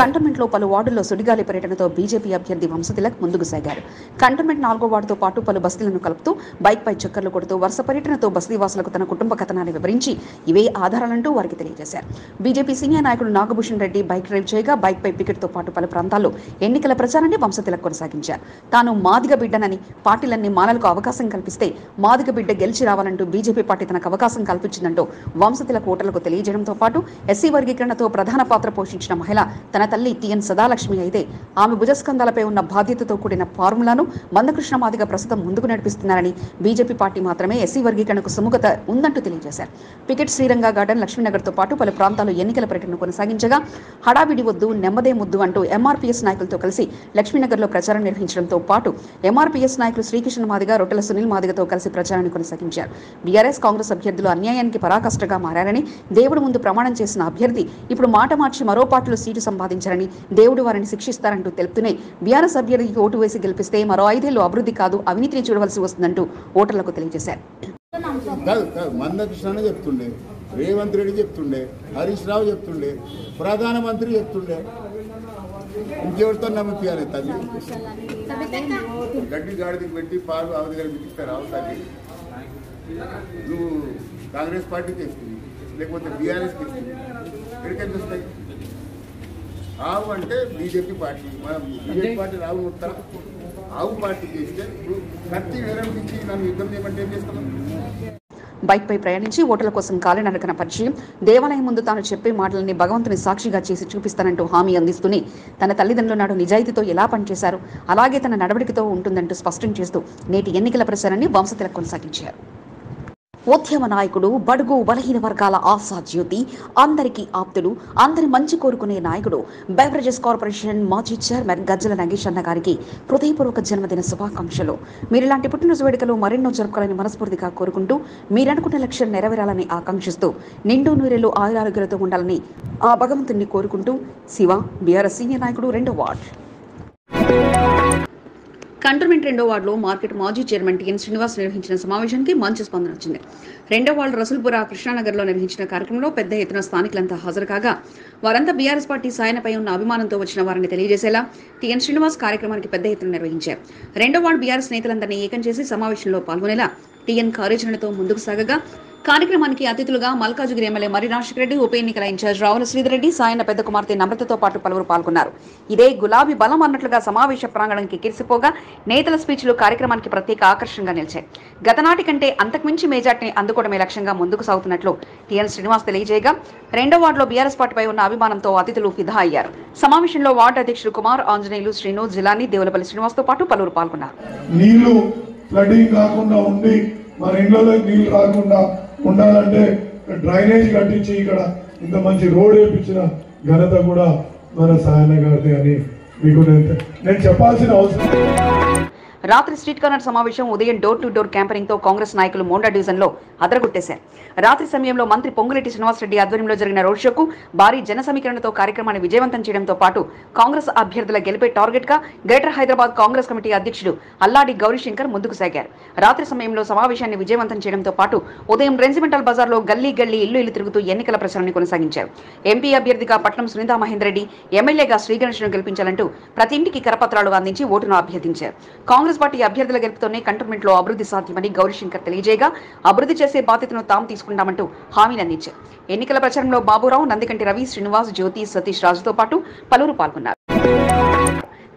కంటోన్మెంట్ లో పలు వార్డుల్లో సుడిగాలి పర్యటనతో బీజేపీ అభ్యర్థి వంశతిలక్ ముందుకు సాగారు. కంటోన్మెంట్ 4వ వార్డుతో పాటు పలు బస్తీలను కలుపుతూ బైక్ పై చక్కర్లు కొడుతూ వరుస పర్యటనతో బస్తీవాసులకు తన కుటుంబ కథనాన్ని వివరించి ఇవే ఆధారాలంటూ వారికి తెలియజేశారు. బీజేపీ సీనియర్ నాయకుడు నాగభూషణ్ రెడ్డి బైక్ డ్రైవ్ చేయగా బైక్ పై పికెట్ తో పాటు పలు ప్రాంతాల్లో ఎన్నికల ప్రచారాన్ని వంశతిలక్ కొనసాగించారు. తాను మాదిగ బిడ్డనని, పార్టీలన్నీ మాలలకు అవకాశం కల్పిస్తే మాదిగ బిడ్డ గెలిచి రావాలంటూ బీజేపీ పార్టీ తనకు అవకాశం అవకాశం కల్పించిందంటూ వంశతిలక్ ఓటర్లకు తెలియజేయడంతో పాటు ఎస్సీ వర్గీకరణతో ప్రధాన పాత్ర పోషించిన మహిళ తన తల్లి టిఎన్ సదాలక్ష్మి అయితే ఆమె భుజస్కంధాలపై ఉన్న బాధ్యతతో కూడిన ఫార్ములాను మందకృష్ణ మాదిగ ప్రస్తుతం ముందుకు నడిపిస్తున్నారని, బీజేపీ పార్టీ మాత్రమే ఎస్సీ వర్గీకరణకు సుముఖత ఉందంటూ తెలియజేశారు. పికెట్ శ్రీరంగ గార్డెన్, లక్ష్మీనగర్తో పాటు పలు ప్రాంతాల్లో ఎన్నికల పర్యటన కొనసాగించగా హడావిడి వద్దు నెమ్మదే ముద్దు అంటూ ఎంఆర్పీఎస్ నాయకులతో కలిసి లక్ష్మీనగర్లో ప్రచారం నిర్వహించడంతో పాటు ఎంఆర్పీఎస్ నాయకులు శ్రీకృష్ణ మాదిగ, రొట్టెల సునీల్ మాదిగతో కలిసి ప్రచారాన్ని కొనసాగించారు. బీఆర్ఎస్ కాంగ్రెస్ అభ్యర్థులు అన్యాయానికి పరాకాష్ఠగా మారారని, దేవుడి ముందు ప్రమాణం చేసిన అభ్యర్థి ఇప్పుడు మాట మార్చి మరో పార్టీలో సీటు సంపాదించారని, దేవుడు వారిని శిక్షిస్తారంటూ తెలుపుతూనే బీఆర్ఎస్ అభ్యర్థికి ఓటు వేసి గెలిపిస్తే మరో 5 ఏళ్లు అభివృద్ధి కాదు అవినీతిని చూడవలసి వస్తుందంటూ ఓటర్లకు తెలియజేశారు. మందకృష్ణ చెప్తుండే, రేవంత్ రెడ్డి చెప్తుండే, హరీష్ రావు చెప్తుండే, ప్రధానమంత్రి చెప్తుండే, ఇంకెవరితో నమ్మిపోయాలి తల్లి? గడ్డి గాడికి పెట్టి పాలు ఆవు దగ్గర పెట్టిస్తారు. రావు తల్లి, నువ్వు కాంగ్రెస్ పార్టీకి వేస్తుంది, లేకపోతే బీఆర్ఎస్కి వేస్తుంది, ఎక్కడికి వస్తాయి? ఆవు అంటే బీజేపీ పార్టీ, మనం బీజేపీ పార్టీ రావు మొత్తం ఆవు పార్టీకి వేస్తే ఇప్పుడు కత్తి నిరంభించి నన్ను యుద్ధం చేయమంటే ఏం చేస్తాం? బైక్పై ప్రయాణించి ఓటర్ల కోసం కాలినడకన పరిచయం, దేవాలయం ముందు తాను చెప్పే మాటలని భగవంతుని సాక్షిగా చేసి చూపిస్తానంటూ హామీ అందిస్తూనే తన తల్లిదండ్రుల నాడు నిజాయితీతో ఎలా పనిచేశారు అలాగే తన నడవడికతో ఉంటుందంటూ స్పష్టం చేస్తూ నేటి ఎన్నికల ప్రచారాన్ని వంశతిలక్ కొనసాగించారు. ఉద్యమ నాయకుడు, బడుగు బలహీన వర్గాల ఆశాజ్యోతి, అందరికీ ఆప్తుడు, అందరి మంచి కోరుకునే నాయకుడు, బెవరేజెస్ కార్పొరేషన్ మాజీ చైర్మన్ గజ్జల నగేష్ అన్న గారికి హృదయపూర్వక జన్మదిన శుభాకాంక్షలు. మీరిలాంటి పుట్టినరోజు వేడుకలు మరెన్నో జరుపుకోవాలని మనస్ఫూర్తిగా కోరుకుంటూ, మీరనుకున్న లక్ష్యం నెరవేరాలని ఆకాంక్షిస్తూ, నిండు నూరేళ్లు ఆయురారోగ్యాలతో ఉండాలని ఆ భగవంతుని కోరుకుంటూ శివ, బీఆర్ఎస్ సీనియర్ నాయకుడు 2వ వార్డు. కంటోన్మెంట్ 2వ వార్డులో మార్కెట్ మాజీ చైర్మన్ టిఎన్ శ్రీనివాస్ నిర్వహించిన సమావేశానికి మంచి స్పందన వచ్చింది. 2వ వార్డు రసూల్పుర కృష్ణానగర్లో నిర్వహించిన కార్యక్రమంలో పెద్ద ఎత్తున స్థానికులంతా హాజరు కాగా వారంతా బీఆర్ఎస్ పార్టీ సాయనపై ఉన్న అభిమానంతో వచ్చిన వారిని తెలియజేసేలా టిఎన్ శ్రీనివాస్ కార్యక్రమానికి పెద్ద ఎత్తున నిర్వహించారు. 2వ వార్డు బీఆర్ఎస్ నేతలందరినీ ఏకం చేసి సమావేశంలో పాల్గొనేలా టిఎన్ కార్యాచరణతో ముందుకు సాగగా కార్యక్రమానికి అతిథులుగా మల్కాజ్గిరి ఎమ్మెల్యే మరి రాజశేఖర రెడ్డి, ఉప ఎన్నికల ఇన్ఛార్జ్ రావుల శ్రీధర్ రెడ్డి, సాయన పెద్ద కుమార్తె నమ్రతతో పాటు పలువురు పాల్గొన్నారు. ఇదే గులాబీ బలం అన్నట్లుగా సమావేశ ప్రాంగణంకి కిరిసిపోగా నేతల స్పీచ్లు కార్యక్రమానికి ప్రత్యేక ఆకర్షణగా నిలిచాయి. గతనాటి కంటే అంతకుమించి మేజార్టీని అందుకోవడమే లక్ష్యంగా ముందుకు సాగుతున్నట్లు టిఎన్ శ్రీనివాస్ తెలియజేయగా 2వ వార్డులో బీఆర్ఎస్ పార్టీపై ఉన్న అభిమానంతో అతిథులు ఫిదా అయ్యారు. సమావేశంలో వార్డు అధ్యక్షుడు కుమార్, ఆంజనేయులు, శ్రీను, జిలాని, దేవులపల్లి శ్రీనివాస్తో పాటు పలువురు పాల్గొన్నారు. నీళ్లు ఫ్లడింగ్ కాకుండా ఉండి మన ఇళ్లలో నీళ్లు రాకుండా ఉండాలంటే డ్రైనేజ్ కట్టించి ఇక్కడ ఇంత మంచి రోడ్ వేయించిన ఘనత కూడా మన సాయన గారిది అని మీకు నేను చెప్పాల్సిన అవసరం. రాత్రి స్ట్రీట్ కార్నర్ సమావేశం, ఉదయం డోర్ టు డోర్ క్యాంపెయినింగ్ తో కాంగ్రెస్ నాయకులు మోండా డివిజన్ లో అదరగొట్టేశారు. రాత్రి సమయంలో మంత్రి పొంగులేటి శ్రీనివాసరెడ్డి ఆధ్వర్యంలో జరిగిన రోడ్ షోకు భారీ జన సమీకరణతో కార్యక్రమాన్ని విజయవంతం చేయడంతో పాటు కాంగ్రెస్ అభ్యర్థుల గెలిపే టార్గెట్ గా గ్రేటర్ హైదరాబాద్ కాంగ్రెస్ కమిటీ అధ్యక్షుడు అల్లాడి గౌరీశంకర్ ముందుకు సాగారు. రాత్రి సమయంలో సమావేశాన్ని విజయవంతం చేయడంతో పాటు ఉదయం రెసిడెంటల్ బజార్ లో గల్లీ గల్లీ ఇల్లు తిరుగుతూ ఎన్నికల ప్రచారాన్ని కొనసాగించారు. ఎంపీ అభ్యర్థిగా పట్నం సునీతా మహేందర్ రెడ్డి, ఎమ్మెల్యేగా శ్రీగణేష్ ను గెలిపించాలంటూ ప్రతి ఇంటికి కరపత్రాలు అందించి ఓటును అభ్యర్థించారు. కాంగ్రెస్ పార్టీ అభ్యర్థుల గెలుపుతోనే కంటోన్మెంట్ లో అభివృద్ధి సాధ్యమని గౌరీశంకర్ తెలియజేయగా అభివృద్ధి చేసే బాధ్యతను తాము తీసుకుంటామంటూ హామీని అందించారు. ఎన్నికల ప్రచారంలో బాబురావు, నందికంటి రవి, శ్రీనివాస్, జ్యోతి, సతీష్ రాజుతో పాటు పలువురు పాల్గొన్నారు.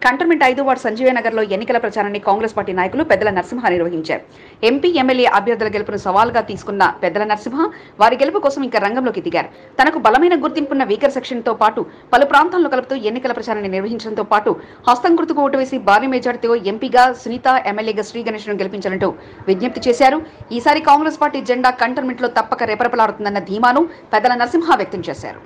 కంటోన్మెంట్ 5వ వార్డు సంజీవ నగర్లో ఎన్నికల ప్రచారాన్ని కాంగ్రెస్ పార్టీ నాయకులు పెద్దల నరసింహ నిర్వహించారు. ఎంపీ, ఎమ్మెల్యే అభ్యర్థుల గెలుపును సవాల్గా తీసుకున్న పెద్దల నరసింహ వారి గెలుపు కోసం ఇంకా రంగంలోకి దిగారు. తనకు బలమైన గుర్తింపున్న వీకర్ సెక్షన్ తో పాటు పలు ప్రాంతాలను కలుపుతూ ఎన్నికల ప్రచారాన్ని నిర్వహించడంతో పాటు హస్తం గుర్తుకు ఓటు వేసి భారీ మెజార్టీతో ఎంపీగా సునీత, ఎమ్మెల్యేగా శ్రీగణేష్ ను గెలిపించాలంటూ విజ్ఞప్తి చేశారు. ఈసారి కాంగ్రెస్ పార్టీ జెండా కంటోన్మెంట్ లో తప్పక రెపరెపలాడుతుందన్న ధీమాను పెద్దల నరసింహ వ్యక్తం చేశారు.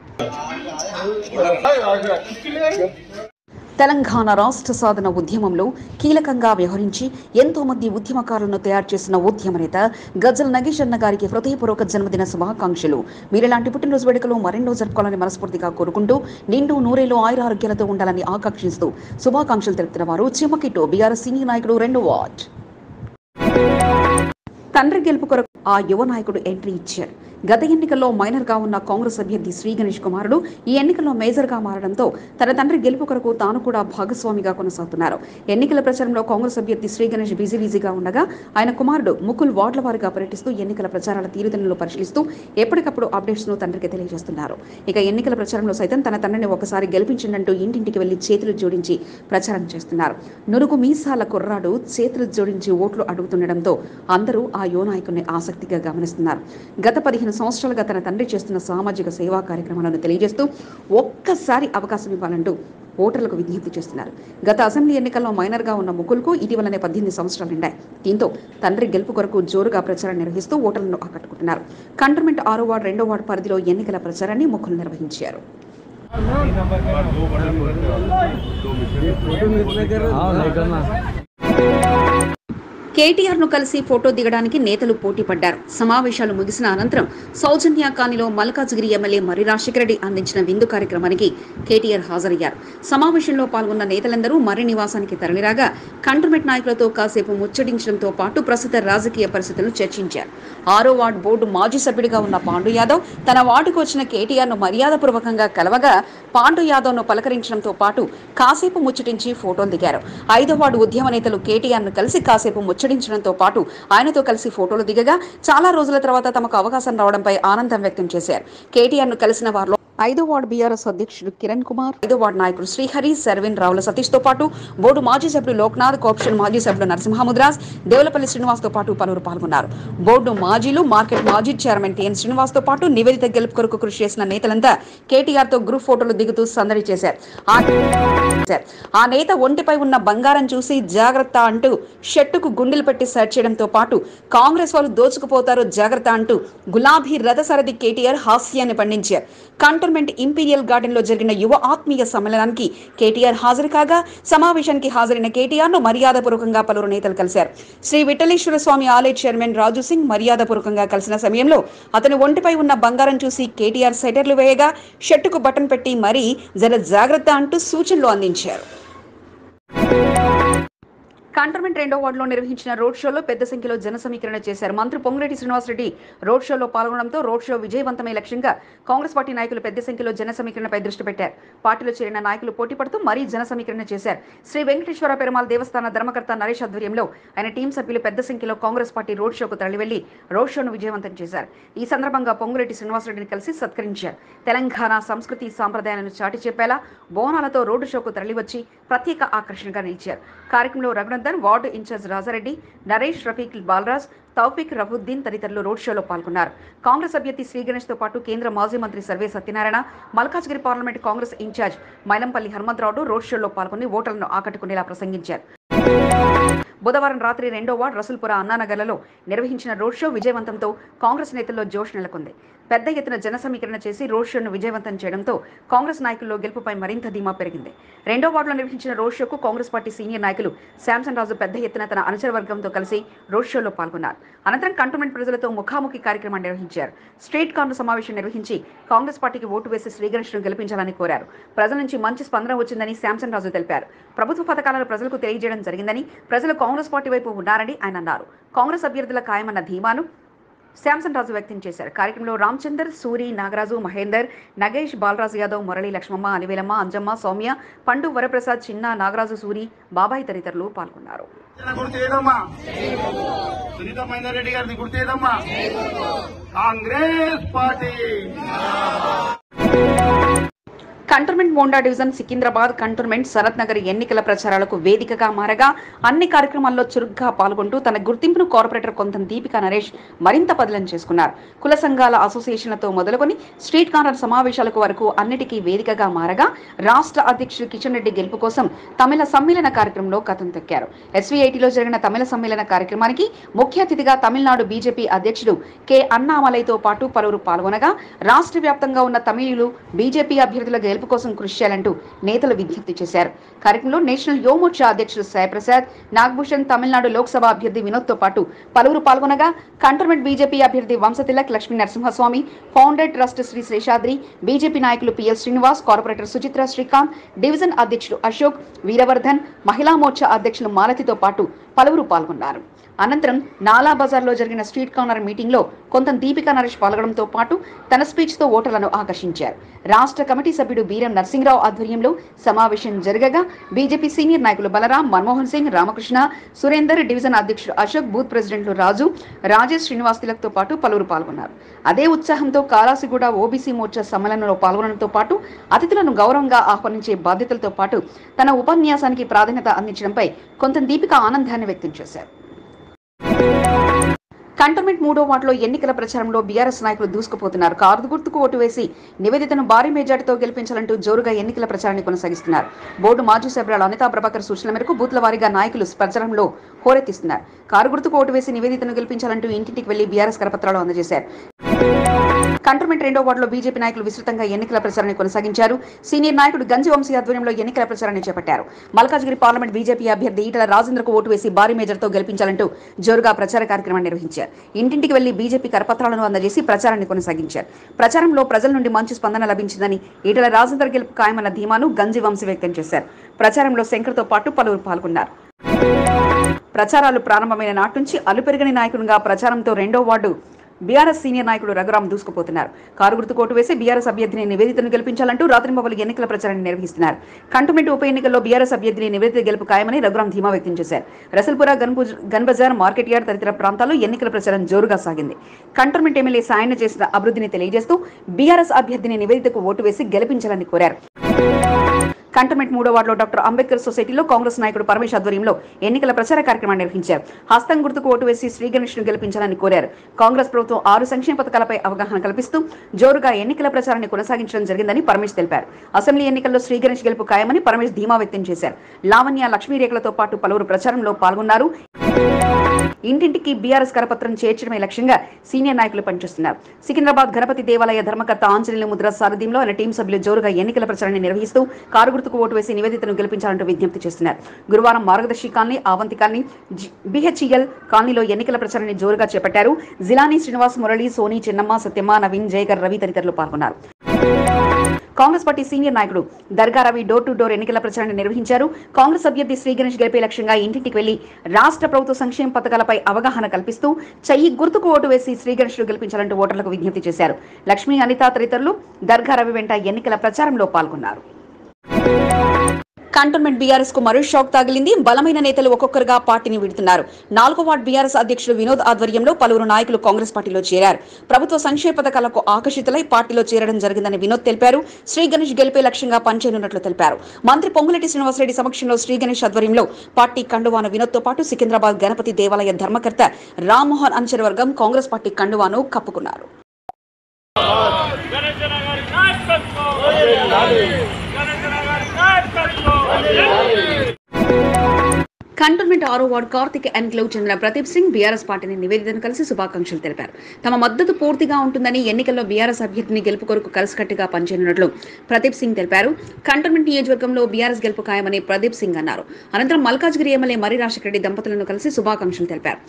తెలంగాణ రాష్ట్ర సాధన ఉద్యమంలో కీలకంగా వ్యవహరించి ఎంతో మంది ఉద్యమకారులను తయారు చేసిన ఉద్యమ నేత గజ్జల నగేష్ అన్న గారికి హృదయపూర్వక జన్మదిన శుభాకాంక్షలు. మీరిలాంటి పుట్టినరోజు వేడుకలు మరెన్నో జరుపుకోవాలని మనస్ఫూర్తిగా కోరుకుంటూ నిండు నూరేళ్లు ఆయురారోగ్యాలతో ఉండాలని ఆకాంక్షిస్తూ శుభాకాంక్షలు తెలుపుతున్న వారు చిమ్మకిట్టు బీఆర్ఎస్ సీనియర్ నాయకుడు 2వ వార్డు. తండ్రి గెలుపు కొరకు ఆ యువ నాయకుడు ఎంట్రీ ఇచ్చారు. గత ఎన్నికల్లో మైనర్ గా ఉన్న కాంగ్రెస్ అభ్యర్థి శ్రీ గణేష్ కుమారుడు ఈ ఎన్నికల్లో మేజర్ గా మారడంతో తన తండ్రి గెలుపు కొరకు తాను కూడా భాగస్వామిగా కొనసాగుతున్నారు. ఎన్నికల ప్రచారంలో కాంగ్రెస్ అభ్యర్థి శ్రీ గణేష్ బిజీగా ఉండగా ఆయన కుమారుడు ముకుల్ వార్డుల వారీగా పర్యటిస్తూ ఎన్నికల ప్రచారాల తీరుతెన్నులు పరిశీలిస్తూ ఎప్పటికప్పుడు అప్డేట్స్ ను తండ్రికి తెలియజేస్తున్నారు. ఇక ఎన్నికల ప్రచారంలో సైతం తన తండ్రిని ఒకసారి గెలిపించిందంటూ ఇంటింటికి వెళ్లి చేతులు జోడించి ప్రచారం చేస్తున్నారు. నురుగు మీసాల కుర్రాడు చేతులు జోడించి ఓట్లు అడుగుతుండటంతో అందరూ ఆ యువ నాయకుడిని ఆశ ఆసక్తిగా గమనిస్తున్నారు. గత 15 సంవత్సరాలుగా తన తండ్రి చేస్తున్న సామాజిక సేవా కార్యక్రమాలను తెలియజేస్తూ ఒక్కసారి అవకాశం ఇవ్వాలంటూ ఓటర్లకు విజ్ఞప్తి చేస్తున్నారు. గత అసెంబ్లీ ఎన్నికల్లో మైనర్గా ఉన్న ముకుల్కు ఇటీవలనే 18 సంవత్సరాలు నిండాయి. దీంతో తండ్రి గెలుపు కొరకు జోరుగా ప్రచారం నిర్వహిస్తూ ఓటర్లను ఆకట్టుకుంటున్నారు. కంటోన్మెంట్ 6వ వార్డు 2వ వార్డు పరిధిలో ఎన్నికల ప్రచారాన్ని ముకుల్ నిర్వహించారు. కేటీఆర్ను కలిసి ఫోటో దిగడానికి నేతలు పోటీ పడ్డారు. సమావేశాలు ముగిసిన అనంతరం సౌజన్య కాలనీలో మల్కాజ్గిరి ఎమ్మెల్యే మర్రి రాజశేఖర రెడ్డి అందించిన విందు కార్యక్రమానికి కేటీఆర్ హాజరయ్యారు. సమావేశంలో పాల్గొన్న నేతలందరూ మర్రి నివాసానికి తరలిరాగా కంటోన్మెంట్ నాయకులతో కాసేపు ముచ్చటించడంతో పాటు ప్రస్తుత రాజకీయ పరిస్థితులను చర్చించారు. 6వ వార్డు బోర్డు మాజీ సభ్యుడిగా ఉన్న పాండు యాదవ్ తన వార్డుకు వచ్చిన కేటీఆర్ను మర్యాదపూర్వకంగా కలవగా పాండు యాదవ్ను పలకరించడంతో పాటు కాసేపు ముచ్చటించి ఫోటోలు దిగారు. 5వ వార్డు ఉద్యమ నేతలు కేటీఆర్ను కలిసి కాసేపు ముచ్చటించడంతో పాటు ఆయనతో కలిసి ఫోటోలు దిగగా చాలా రోజుల తర్వాత తమకు అవకాశం రావడంపై ఆనందం వ్యక్తం చేశారు. కేటీఆర్ను కలిసిన వారిలో 5వ వార్డు బీఆర్ఎస్ అధ్యక్షుడు కిరణ్ కుమార్, 5వ వార్డు నాయకుడు శ్రీహరి, సర్విన్, రావుల సతీష్ తో పాటు బోర్డు మాజీ సభ్యుడు లోక్నాథ్, కోఆప్షన్ మాజీ సభ్యుడు నరసింహముద్రాజ్, దేవులపల్లి శ్రీనివాస్ తో పాటు పలువురు పాల్గొన్నారు. బోర్డు మాజీలు, మార్కెట్ మాజీ చైర్మన్ టిఎన్ శ్రీనివాస్ తో పాటు నివేదిత గెలుపు కొరకు కృషి చేసిన నేతలంతా కేటీఆర్ తో గ్రూప్ ఫోటోలు దిగుతూ సందడి చేశారు. ఆ నేత ఒంటిపై ఉన్న బంగారం చూసి జాగ్రత్త అంటూ షర్టుకు గుండెలు పెట్టి సెర్చ్ చేయడంతో పాటు కాంగ్రెస్ వాళ్ళు దోచుకుపోతారు జాగ్రత్త అంటూ గులాబీ రథసారథి కేటీఆర్ హాస్యాన్ని పండించారు. కంటోన్మెంట్ ఇంపీరియల్ గార్డెన్ లో జరిగిన యువ ఆత్మీయ సమ్మేళనానికి కేటీఆర్ హాజరు కాగా సమావేశానికి హాజరైన కేటీఆర్ ను మర్యాదపూర్వకంగా పలువురు నేతలు కలిశారు. శ్రీ విఠలేశ్వర స్వామి ఆలయ చైర్మన్ రాజు సింగ్ మర్యాదపూర్వకంగా కలిసిన సమయంలో అతని ఒంటిపై ఉన్న బంగారం చూసి కేటీఆర్ సెటర్లు వేయగా షర్టుకు బటన్ పెట్టి మరీ జర జాగ్రత్త అంటూ సూచనలు అందించారు. కంటోన్మెంట్ 2వ వార్డులో నిర్వహించిన రోడ్ షోలో పెద్ద సంఖ్యలో జన సమీకరణ చేశారు. మంత్రి పొంగులేటి శ్రీనివాసరెడ్డి రోడ్ షోలో పాల్గొనడంతో రోడ్ షో విజయవంతమయ్యే లక్ష్యంగా కాంగ్రెస్ పార్టీ నాయకులు పెద్ద సంఖ్యలో జన సమీకరణపై దృష్టి పెట్టారు. పార్టీలో చేరిన నాయకులు పోటీ పడుతూ మరీ జన సమీకరణ చేశారు. శ్రీ వెంకటేశ్వర పెరుమాళ్ దేవస్థాన ధర్మకర్త నరేష్ ఆధ్వర్యంలో ఆయన టీం సభ్యులు పెద్ద సంఖ్యలో కాంగ్రెస్ పార్టీ రోడ్ షోకు తరలివెళ్లి రోడ్ షోను విజయవంతం చేశారు. ఈ సందర్భంగా పొంగులేటి శ్రీనివాసరెడ్డిని కలిసి సత్కరించారు. తెలంగాణ సంస్కృతి సాంప్రదాయాలను చాటి చెప్పేలా బోనాలతో రోడ్డు షోకు తరలివచ్చి ప్రత్యేక ఆకర్షణగా నిలిచారు. కార్యక్రమంలో రఘునందన్, వార్డు ఇన్ఛార్జ్ రాజారెడ్డి, నరేష్, రఫీక్, బాలరాజ్, తౌఫిక్, రహుద్దీన్ తదితరులు రోడ్ షోలో పాల్గొన్నారు. కాంగ్రెస్ అభ్యర్థి శ్రీ గణేష్ తో పాటు కేంద్ర మాజీ మంత్రి Sarve Satyanarayana, Malkajgiri parliament Congress in charge Mailampalli Hanumantharao road షోలో పాల్గొని ఓటర్లను ఆకట్టుకునేలా ప్రసంగించారు. బుధవారం రాత్రి 2వ వార్డు రసూల్పుర అన్నానగర్లలో నిర్వహించిన రోడ్ షో విజయవంతంతో కాంగ్రెస్ నేతల్లో జోష్ నెలకొంది. పెద్ద ఎత్తున జన సమీకరణ చేసి రోడ్ షోను విజయవంతం చేయడంతో కాంగ్రెస్ నాయకుల్లో గెలుపుపై మరింత ధీమా పెరిగింది. 2వ వార్డులో నిర్వహించిన రోడ్ షోకు కాంగ్రెస్ పార్టీ సీనియర్ నాయకులు శాంసన్ రాజు పెద్ద ఎత్తున తన అనుచర వర్గంతో కలిసి రోడ్ షోలో పాల్గొన్నారు. అనంతరం కంటోన్మెంట్ ప్రజలతో ముఖాముఖి కార్యక్రమాన్ని నిర్వహించారు. స్ట్రీట్ కార్నర్ సమావేశం నిర్వహించి కాంగ్రెస్ పార్టీకి ఓటు వేసి శ్రీగణేష్ను గెలిపించాలని కోరారు. ప్రజల నుంచి మంచి స్పందన వచ్చిందని శాంసన్ రాజు తెలిపారు. ప్రభుత్వ పథకాలను ప్రజలకు తెలియజేయడం జరిగిందని, ప్రజలు కాంగ్రెస్ పార్టీ వైపు ఉన్నారని ఆయన అన్నారు. కాంగ్రెస్ అభ్యర్థుల ఖాయమన్న ధీమాను శాంసన్ రాజు వ్యక్తం చేశారు. కార్యక్రమంలో రామచందర్, సూరి, నాగరాజు, మహేందర్, నగేష్, బాలరాజు యాదవ్, మురళి, లక్ష్మమ్మ, అలివేలమ్మ, అంజమ్మ, సౌమ్య, పండు, వరప్రసాద్, చిన్న, నాగరాజు, సూరి, బాబాయి తదితరులు పాల్గొన్నారు. Cantonment Monda division Secunderabad cantonment Sharath Nagar ఎన్నికల ప్రచారాలకు వేదికగా మారగా అన్ని కార్యక్రమాల్లో చురుగ్గా పాల్గొంటూ తన గుర్తింపును కార్పొరేటర్ కొంతం దీపికా నరేష్ మరింత పదిలం చేసుకున్నారు. కుల సంఘాల అసోసియేషన్లతో మొదలుకొని స్ట్రీట్ కార్నర్ సమావేశాలకు వరకు అన్నిటికీ వేదికగా మారగా రాష్ట్ర అధ్యక్షుడు కిషన్ రెడ్డి గెలుపు కోసం తమిళ సమ్మేళన కార్యక్రమంలో కథం తొక్కారు. ఎస్వీఐటీలో జరిగిన తమిళ సమ్మేళన కార్యక్రమానికి ముఖ్య అతిథిగా తమిళనాడు బీజేపీ అధ్యక్షుడు కె అన్నామలైతో పాటు పలువురు పాల్గొనగా రాష్ట్ర వ్యాప్తంగా ఉన్న తమిళులు బీజేపీ అభ్యర్థుల గెలుపు కోసం కృషి చేయాలంటూ నేతలు విజ్ఞప్తి చేశారు. కార్యక్రమంలో నేషనల్ యువమోర్చా అధ్యక్షుడు సాయిప్రసాద్, నాగభూషణ్, తమిళనాడు లోక్సభ అభ్యర్థి వినోద్ తో పాటు పలువురు పాల్గొనగా కంటోన్మెంట్ బీజేపీ అభ్యర్థి Vamshatilak, Lakshmi Narasimhaswamy, founder trust Shri Seshadri, BJP నాయకులు P L Srinivas, corporator Suchitra Srikanth, division అధ్యక్షుడు అశోక్, వీరవర్ధన్, మహిళా మోర్చా అధ్యక్షులు మాలతితో పాటు పలువురు పాల్గొన్నారు. అనంతరం నాలా బజార్లో జరిగిన స్ట్రీట్ కార్నర్ మీటింగ్ లో కొంత దీపికా నరేష్ పాల్గొనడంతో పాటు తన స్పీచ్ తో ఓటర్లను ఆకర్షించారు. రాష్ట్ర కమిటీ సభ్యుడు బీరం నరసింహరావు ఆధ్వర్యంలో సమావేశం జరగగా బీజేపీ సీనియర్ నాయకులు బలరాం, మన్మోహన్ సింగ్, రామకృష్ణ, సురేందర్, డివిజన్ అధ్యక్షుడు అశోక్, బూత్ ప్రెసిడెంట్లు రాజు, రాజేష్, శ్రీనివాస్ తిలక్ తో పాటు పలువురు పాల్గొన్నారు. అదే ఉత్సాహంతో కాలాసిగూడ ఓబీసీ మోర్చా సమ్మేళనంలో పాల్గొనడంతో పాటు అతిథులను గౌరవంగా ఆహ్వానించే బాధ్యతలతో పాటు తన ఉపన్యాసానికి ప్రాధాన్యత అందించడంపై కొంత దీపిక ఆనందాన్ని వ్యక్తం చేశారు. కంటోన్మెంట్ 3వ వార్డులో ఎన్నికల ప్రచారంలో బీఆర్ఎస్ నాయకులు దూసుకుపోతున్నారు. కారు గుర్తుకు ఓటు వేసి నివేదితను భారీ మెజార్టీతో గెలిపించాలంటూ జోరుగా ఎన్నికల ప్రచారాన్ని కొనసాగిస్తున్నారు. బోర్డు మాజీ సభ్యురాలు అనితా ప్రభాకర్ సూచనల మేరకు బూత్ల వారీగా నాయకులు ప్రచారంలో హోరెత్తిస్తున్నారు. కారు గుర్తుకు ఓటు వేసి నివేదితను గెలిపించాలంటూ ఇంటింటికి వెళ్లి బీఆర్ఎస్ కరపత్రాలు అందజేశారు. కంటోన్మెంట్ 2వ వార్డులో బీజేపీ నాయకులు విస్తృతంగా ఎన్నికల ప్రచారాన్ని కొనసాగించారు. సీనియర్ నాయకుడు గంజి వంశీ ఆధ్వర్యంలో ఎన్నికల ప్రచారాన్ని చేపట్టారు. మల్కాజ్గిరి పార్లమెంట్ బీజేపీ అభ్యర్థి ఈటల రాజేంద్రకు ఓటు వేసి భారీ మేజర్తో గెలిపించాలంటూ జోరుగా ప్రచార కార్యక్రమాన్ని నిర్వహించారు. ఇంటింటికి వెళ్లి బీజేపీ కరపత్రాలను అందజేసి ప్రచారాన్ని కొనసాగించారు. ప్రచారంలో ప్రజల నుండి మంచి స్పందన లభించిందని ఈటల రాజేందర్ గెలుపు ఖాయమన్న ధీమాను గంజి వంశీ వ్యక్తం చేశారు. ప్రచారంలో శంకర్తో పాటు పలువురు పాల్గొన్నారు. ప్రచారాలు ప్రారంభమైన నాటి నుంచి అలుపెరగని నాయకునిగా ప్రచారంతో 2వ వార్డు బీఆర్ఎస్ సీనియర్ నాయకుడు రఘురాం దూసుకుపోతున్నారు. కారు గుర్తుకు ఓటు వేసి బీఆర్ఎస్ అభ్యర్థిని నివేదితను గెలిపించాలంటూ రాత్రింబవలు ఎన్నికల ప్రచారాన్ని నిర్వహిస్తున్నారు. కంటోన్మెంట్ ఉప ఎన్నికల్లో బీఆర్ఎస్ అభ్యర్థిని నివేదిత గెలుపు ఖాయమని రఘురాం ధీమా వ్యక్తం చేశారు. రసల్పుర, గన్బజార్, మార్కెట్ యార్డ్ తదితర ప్రాంతాల్లో ఎన్నికల ప్రచారం జోరుగా సాగింది. కంటోన్మెంట్ ఎమ్మెల్యే సాయన్న చేసిన అభివృద్ధిని తెలియజేస్తూ బీఆర్ఎస్ అభ్యర్థిని నివేదితకు ఓటు వేసి గెలిపించాలని కోరారు. కంటోన్మెంట్ 3వ వార్డులో డాక్టర్ అంబేద్కర్ సొసైటీలో కాంగ్రెస్ నాయకుడు పరమేశ్ ఆధ్వర్యంలో ఎన్నికల ప్రచార కార్యక్రమాన్ని నిర్వహించారు. హస్తం గుర్తుకు ఓటు వేసి శ్రీ గణేష్ను గెలిపించాలని కోరారు. కాంగ్రెస్ ప్రభుత్వం 6 సంక్షేమ పథకాలపై అవగాహన కల్పిస్తూ జోరుగా ఎన్నికల ప్రచారాన్ని కొనసాగించడం జరిగిందని పరమేశ్ తెలిపారు. అసెంబ్లీ ఎన్నికల్లో శ్రీ గణేష్ గెలుపు ఖాయమని పరమేశ్ ధీమా వ్యక్తం చేశారు. లావణ్య, లక్ష్మీ రేఖలతో పాటు పలువురు ప్రచారంలో పాల్గొన్నారు. ఇంటింటికి బీఆర్ఎస్ కరపత్రం చేర్చడమే లక్ష్యంగా సీనియర్ నాయకులు పనిచేస్తున్నారు. సికింద్రాబాద్ గణపతి దేవాలయ ధర్మకర్త ఆంజనేయులు ముద్ర సారథ్యంలో ఆయన టీం సభ్యులు జోరుగా ఎన్నికల ప్రచారాన్ని నిర్వహిస్తూ కారు గుర్తుకు ఓటు వేసి నివేదితను గెలిపించాలంటూ విజ్ఞప్తి చేస్తున్నారు. గురువారం మార్గదర్శి కాలనీ, అవంతి కాలనీ, బిహెచ్ఈఎల్ కాలనీలో ఎన్నికల ప్రచారాన్ని జోరుగా చేపట్టారు. జిలానీ, శ్రీనివాస్, మురళి, సోని, చిన్నమ్మ, సత్యమ్మ, నవీన్, జయకర్, రవి తదితరులు పాల్గొన్నారు. కాంగ్రెస్ పార్టీ సీనియర్ నాయకుడు దర్గా రవి డోర్ టు డోర్ ఎన్నికల ప్రచారాన్ని నిర్వహించారు. కాంగ్రెస్ అభ్యర్థి శ్రీ గణేష్ గెలిపే లక్ష్యంగా ఇంటింటికి వెళ్లి రాష్ట్ర ప్రభుత్వ సంక్షేమ పథకాలపై అవగాహన కల్పిస్తూ చెయ్యి గుర్తుకు ఓటు వేసి శ్రీ గణేష్ గెలిపించాలంటూ ఓటర్లకు విజ్ఞప్తి చేశారు. లక్ష్మీ, అనిత తదితరులు దర్గా రవి వెంట ఎన్నికల ప్రచారంలో పాల్గొన్నారు. కంటోన్మెంట్ బీఆర్ఎస్ కు మరో షాక్ తగిలింది. బలమైన నేతలు ఒక్కొక్కరుగా పార్టీని విడుతున్నారు. 4వ వార్డు బీఆర్ఎస్ అధ్యక్షుడు వినోద్ ఆధ్వర్యంలో పలువురు నాయకులు కాంగ్రెస్ పార్టీలో చేరారు. ప్రభుత్వ సంక్షేమ పథకాలకు ఆకర్షితులై పార్టీలో చేరడం జరిగిందని వినోద్ తెలిపారు. శ్రీ గణేష్ గెలిపే లక్ష్యంగా పనిచేయనున్నట్లు తెలిపారు. మంత్రి పొంగులేటి శ్రీనివాసరెడ్డి సమక్షంలో శ్రీ గణేష్ ఆధ్వర్యంలో పార్టీ కండువాను వినోద్ తో పాటు సికింద్రాబాద్ గణపతి దేవాలయ ధర్మకర్త రామ్మోహన్ అనుచర వర్గం కాంగ్రెస్ పార్టీ కండువాను కప్పుకున్నారు. కంటోన్మెంట్ 6వ వార్డు కార్తిక్ ఎన్క్లేవ్ చెందిన ప్రదీప్ సింగ్ బీఆర్ఎస్ పార్టీని నివేదితను కలిసి శుభాకాంక్షలు తెలిపారు. తమ మద్దతు పూర్తిగా ఉంటుందని, ఎన్నికల్లో బీఆర్ఎస్ అభ్యర్థిని గెలుపు కొరకు కలిసికట్టుగా పనిచేయనున్నట్లు ప్రదీప్ సింగ్ తెలిపారు. కంటోన్మెంట్ నియోజకవర్గంలో బీఆర్ఎస్ గెలుపు ఖాయమని ప్రదీప్ సింగ్ అన్నారు. అనంతరం మల్కాజ్గిరి ఎమ్మెల్యే మరి రాజశేఖర రెడ్డి దంపతులను కలిసి శుభాకాంక్షలు తెలిపారు.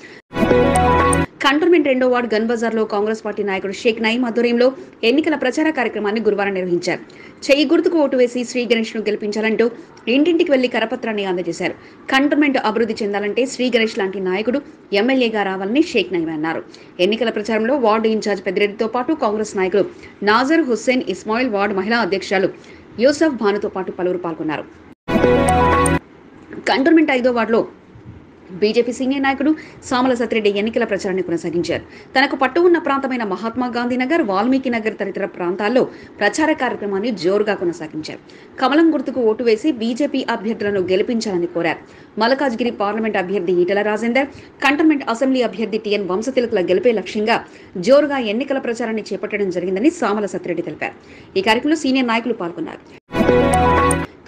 కంటోన్మెంట్ 2వ వార్డు గన్బజార్లో కాంగ్రెస్ పార్టీ నాయకుడు షేక్ నయీం ఆధ్వర్యంలో ఎన్నికల ప్రచార కార్యక్రమాన్ని గురువారం నిర్వహించారు. చెయ్యి గుర్తుకు ఓటు వేసి శ్రీ గణేష్ ను గెలిపించాలంటూ ఇంటింటికి వెళ్లి కరపత్రాన్ని అందజేశారు. కంటోన్మెంట్ అభివృద్ధి చెందాలంటే శ్రీ గణేష్ లాంటి నాయకుడు ఎమ్మెల్యేగా రావాలని షేక్ నయీం అన్నారు. ఎన్నికల ప్రచారంలో వార్డు ఇన్ఛార్జ్ పెద్దిరెడ్డితో పాటు కాంగ్రెస్ నాయకులు నాజర్ హుస్సేన్ ఇస్మాయిల్, వార్డు మహిళా అధ్యక్షురాలు యూసఫ్ భానుతో పాటు పలువురు పాల్గొన్నారు. కంటోన్మెంట్ 5వ వార్డులో బీజేపీ సీనియర్ నాయకుడు సామల సత్యరెడ్డి ఎన్నికల ప్రచారాన్ని కొనసాగించారు. తనకు పట్టు ఉన్న ప్రాంతమైన మహాత్మా గాంధీ నగర్, వాల్మీకి నగర్ తదితర ప్రాంతాల్లో ప్రచార కార్యక్రమాన్ని జోరుగా కొనసాగించారు. కమలం గుర్తుకు ఓటు వేసి బీజేపీ అభ్యర్థులను గెలిపించాలని కోరారు. మల్కాజ్గిరి పార్లమెంట్ అభ్యర్థి ఈటల రాజేందర్, కంటోన్మెంట్ అసెంబ్లీ అభ్యర్థి టిఎన్ వంశతిలకుల గెలిపే లక్ష్యంగా జోరుగా ఎన్నికల ప్రచారాన్ని చేపట్టడం జరిగిందని సామల సత్యరెడ్డి తెలిపారు. ఈ కార్యక్రమంలో సీనియర్ నాయకులు పాల్గొన్నారు.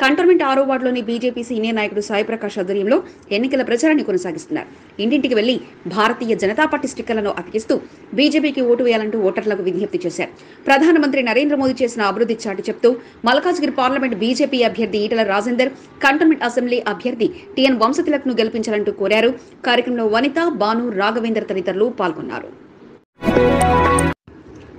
కంటోన్మెంట్ 6వ వార్డులోని బీజేపీ సీనియర్ నాయకుడు సాయి ప్రకాష్ ఆధ్వర్యంలో ఎన్నికల ప్రచారాన్ని కొనసాగిస్తున్నారు. ఇంటింటికి వెళ్లి భారతీయ జనతా పార్టీ స్టిక్కర్లను అతికిస్తూ బీజేపీకి ఓటు వేయాలంటూ ఓటర్లకు విజ్ఞప్తి చేశారు. ప్రధానమంత్రి నరేంద్ర మోదీ చేసిన అభివృద్ధి చాటి చెప్తూ మల్కాజ్గిరి పార్లమెంట్ బీజేపీ అభ్యర్థి ఈటల రాజేందర్, కంటోన్మెంట్ అసెంబ్లీ అభ్యర్థి టిఎన్ వంశతిలక్ను గెలిపించాలంటూ కోరారు. కార్యక్రమంలో వనిత, భాను, రాఘవేందర్ తదితరులు పాల్గొన్నారు.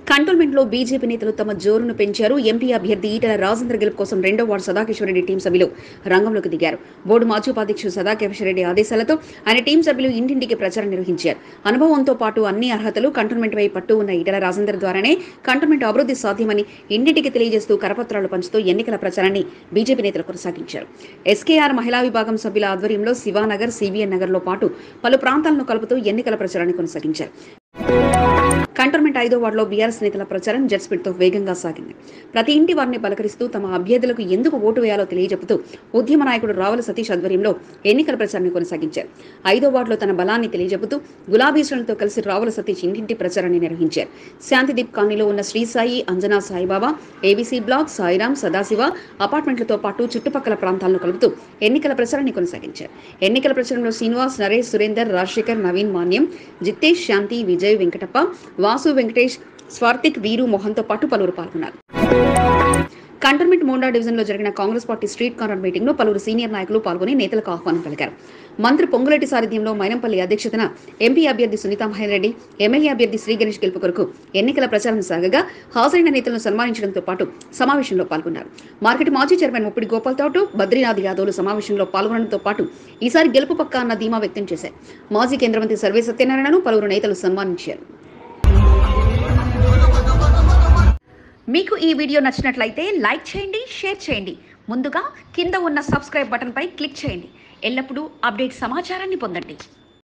కంటోన్మెంట్లో బీజేపీ నేతలు తమ జోరును పెంచారు. ఎంపీ అభ్యర్థి ఈటల రాజేందర్ గెలుపు కోసం 2వ వార్డు సదాకేశ్వరరెడ్డి టీం సభ్యులు రంగంలోకి దిగారు. బోర్డు మాజీ ఉపాధ్యక్షుడు సదాకేశ్వరరెడ్డి ఆదేశాలతో ఆయన టీం సభ్యులు ఇంటింటికి ప్రచారం నిర్వహించారు. అనుభవంతో పాటు అన్ని అర్హతలు కంటోన్మెంట్ వై పట్టు ఉన్న ఈటల రాజేందర్ ద్వారానే కంటోన్మెంట్ అభివృద్ధి సాధ్యమని ఇంటింటికి తెలియజేస్తూ కరపత్రాలు పంచుతూ ఎన్నికల ప్రచారాన్ని బీజేపీ నేతలు కొనసాగించారు. ఎస్కేఆర్ మహిళా విభాగం సభ్యుల ఆధ్వర్యంలో శివానగర్, సిబిఎన్ నగర్లో పాటు పలు ప్రాంతాలను కలుపుతూ ఎన్నికల ప్రచారాన్ని కొనసాగించారు. కంటోన్మెంట్ 5వ వార్డులో బీఆర్ఎస్ నేతల ప్రచారం జెట్ స్పీడ్తో వేగంగా సాగింది. ప్రతి ఇంటి వారిని పలకరిస్తూ తమ అభ్యర్థులకు ఎందుకు ఓటు వేయాలో తెలియజెపుతూ ఉద్యమ నాయకుడు రావుల సతీష్ ఆధ్వర్యంలో ఎన్నికల ప్రచారాన్ని కొనసాగించారు. 5వ వార్డులో తన బలాన్ని తెలియజెపుతూ గులాబీ శ్రేణులతో కలిసి రావుల సతీష్ ఇంటింటి ప్రచారాన్ని నిర్వహించారు. శాంతిదీప్ కాలనీలో ఉన్న శ్రీ సాయి, అంజనా సాయిబాబా, ఏబీసీ బ్లాక్, సాయిరాం, సదాశివ అపార్ట్మెంట్లతో పాటు చుట్టుపక్కల ప్రాంతాలను కలుపుతూ ఎన్నికల ప్రచారాన్ని కొనసాగించారు. ఎన్నికల ప్రచారంలో శ్రీనివాస్, నరేష్, సురేందర్, రాజశేఖర్, నవీన్, మాన్యం, జిత్తేష్, శాంతి, విజయ్, వెంకటప్ప, వాసు, వెంకటేష్, స్వార్తిక్, వీరు, మోహన్తో పాటు పలువురు పాల్గొన్నారు. కంటోన్మెంట్ 3వ డివిజన్లో జరిగిన కాంగ్రెస్ పార్టీ స్ట్రీట్ కార్నర్ మీటింగ్లో పలువురు సీనియర్ నాయకులు పాల్గొని నేతలకు ఆహ్వానం పలికారు. మంత్రి పొంగులేటి సారథ్యంలో మైనంపల్లి అధ్యక్షతన ఎంపీ అభ్యర్థి సునీతా మహేందర్ రెడ్డి, ఎమ్మెల్యే అభ్యర్థి శ్రీ గణేష్ గెలుపు కొరకు ఎన్నికల ప్రచారం సాగగా హాజరైన నేతలను సన్మానించడంతో పాటు సమావేశంలో పాల్గొన్నారు. మార్కెట్ మాజీ చైర్మన్ ముప్పిడి గోపాల్ తోట, బద్రీనాథ్ యాదవ్లు సమావేశంలో పాల్గొనడంతో పాటు ఈసారి గెలుపు పక్కా అన్న ధీమా వ్యక్తం చేశారు. మాజీ కేంద్ర మంత్రి సర్వే సత్యనారాయణను పలువురు నేతలు సన్మానించారు. మీకు ఈ వీడియో నచ్చినట్లయితే లైక్ చేయండి, షేర్ చేయండి. ముందుగా కింద ఉన్న సబ్స్క్రైబ్ బటన్పై క్లిక్ చేయండి. ఎల్లప్పుడూ అప్డేట్ సమాచారాన్ని పొందండి.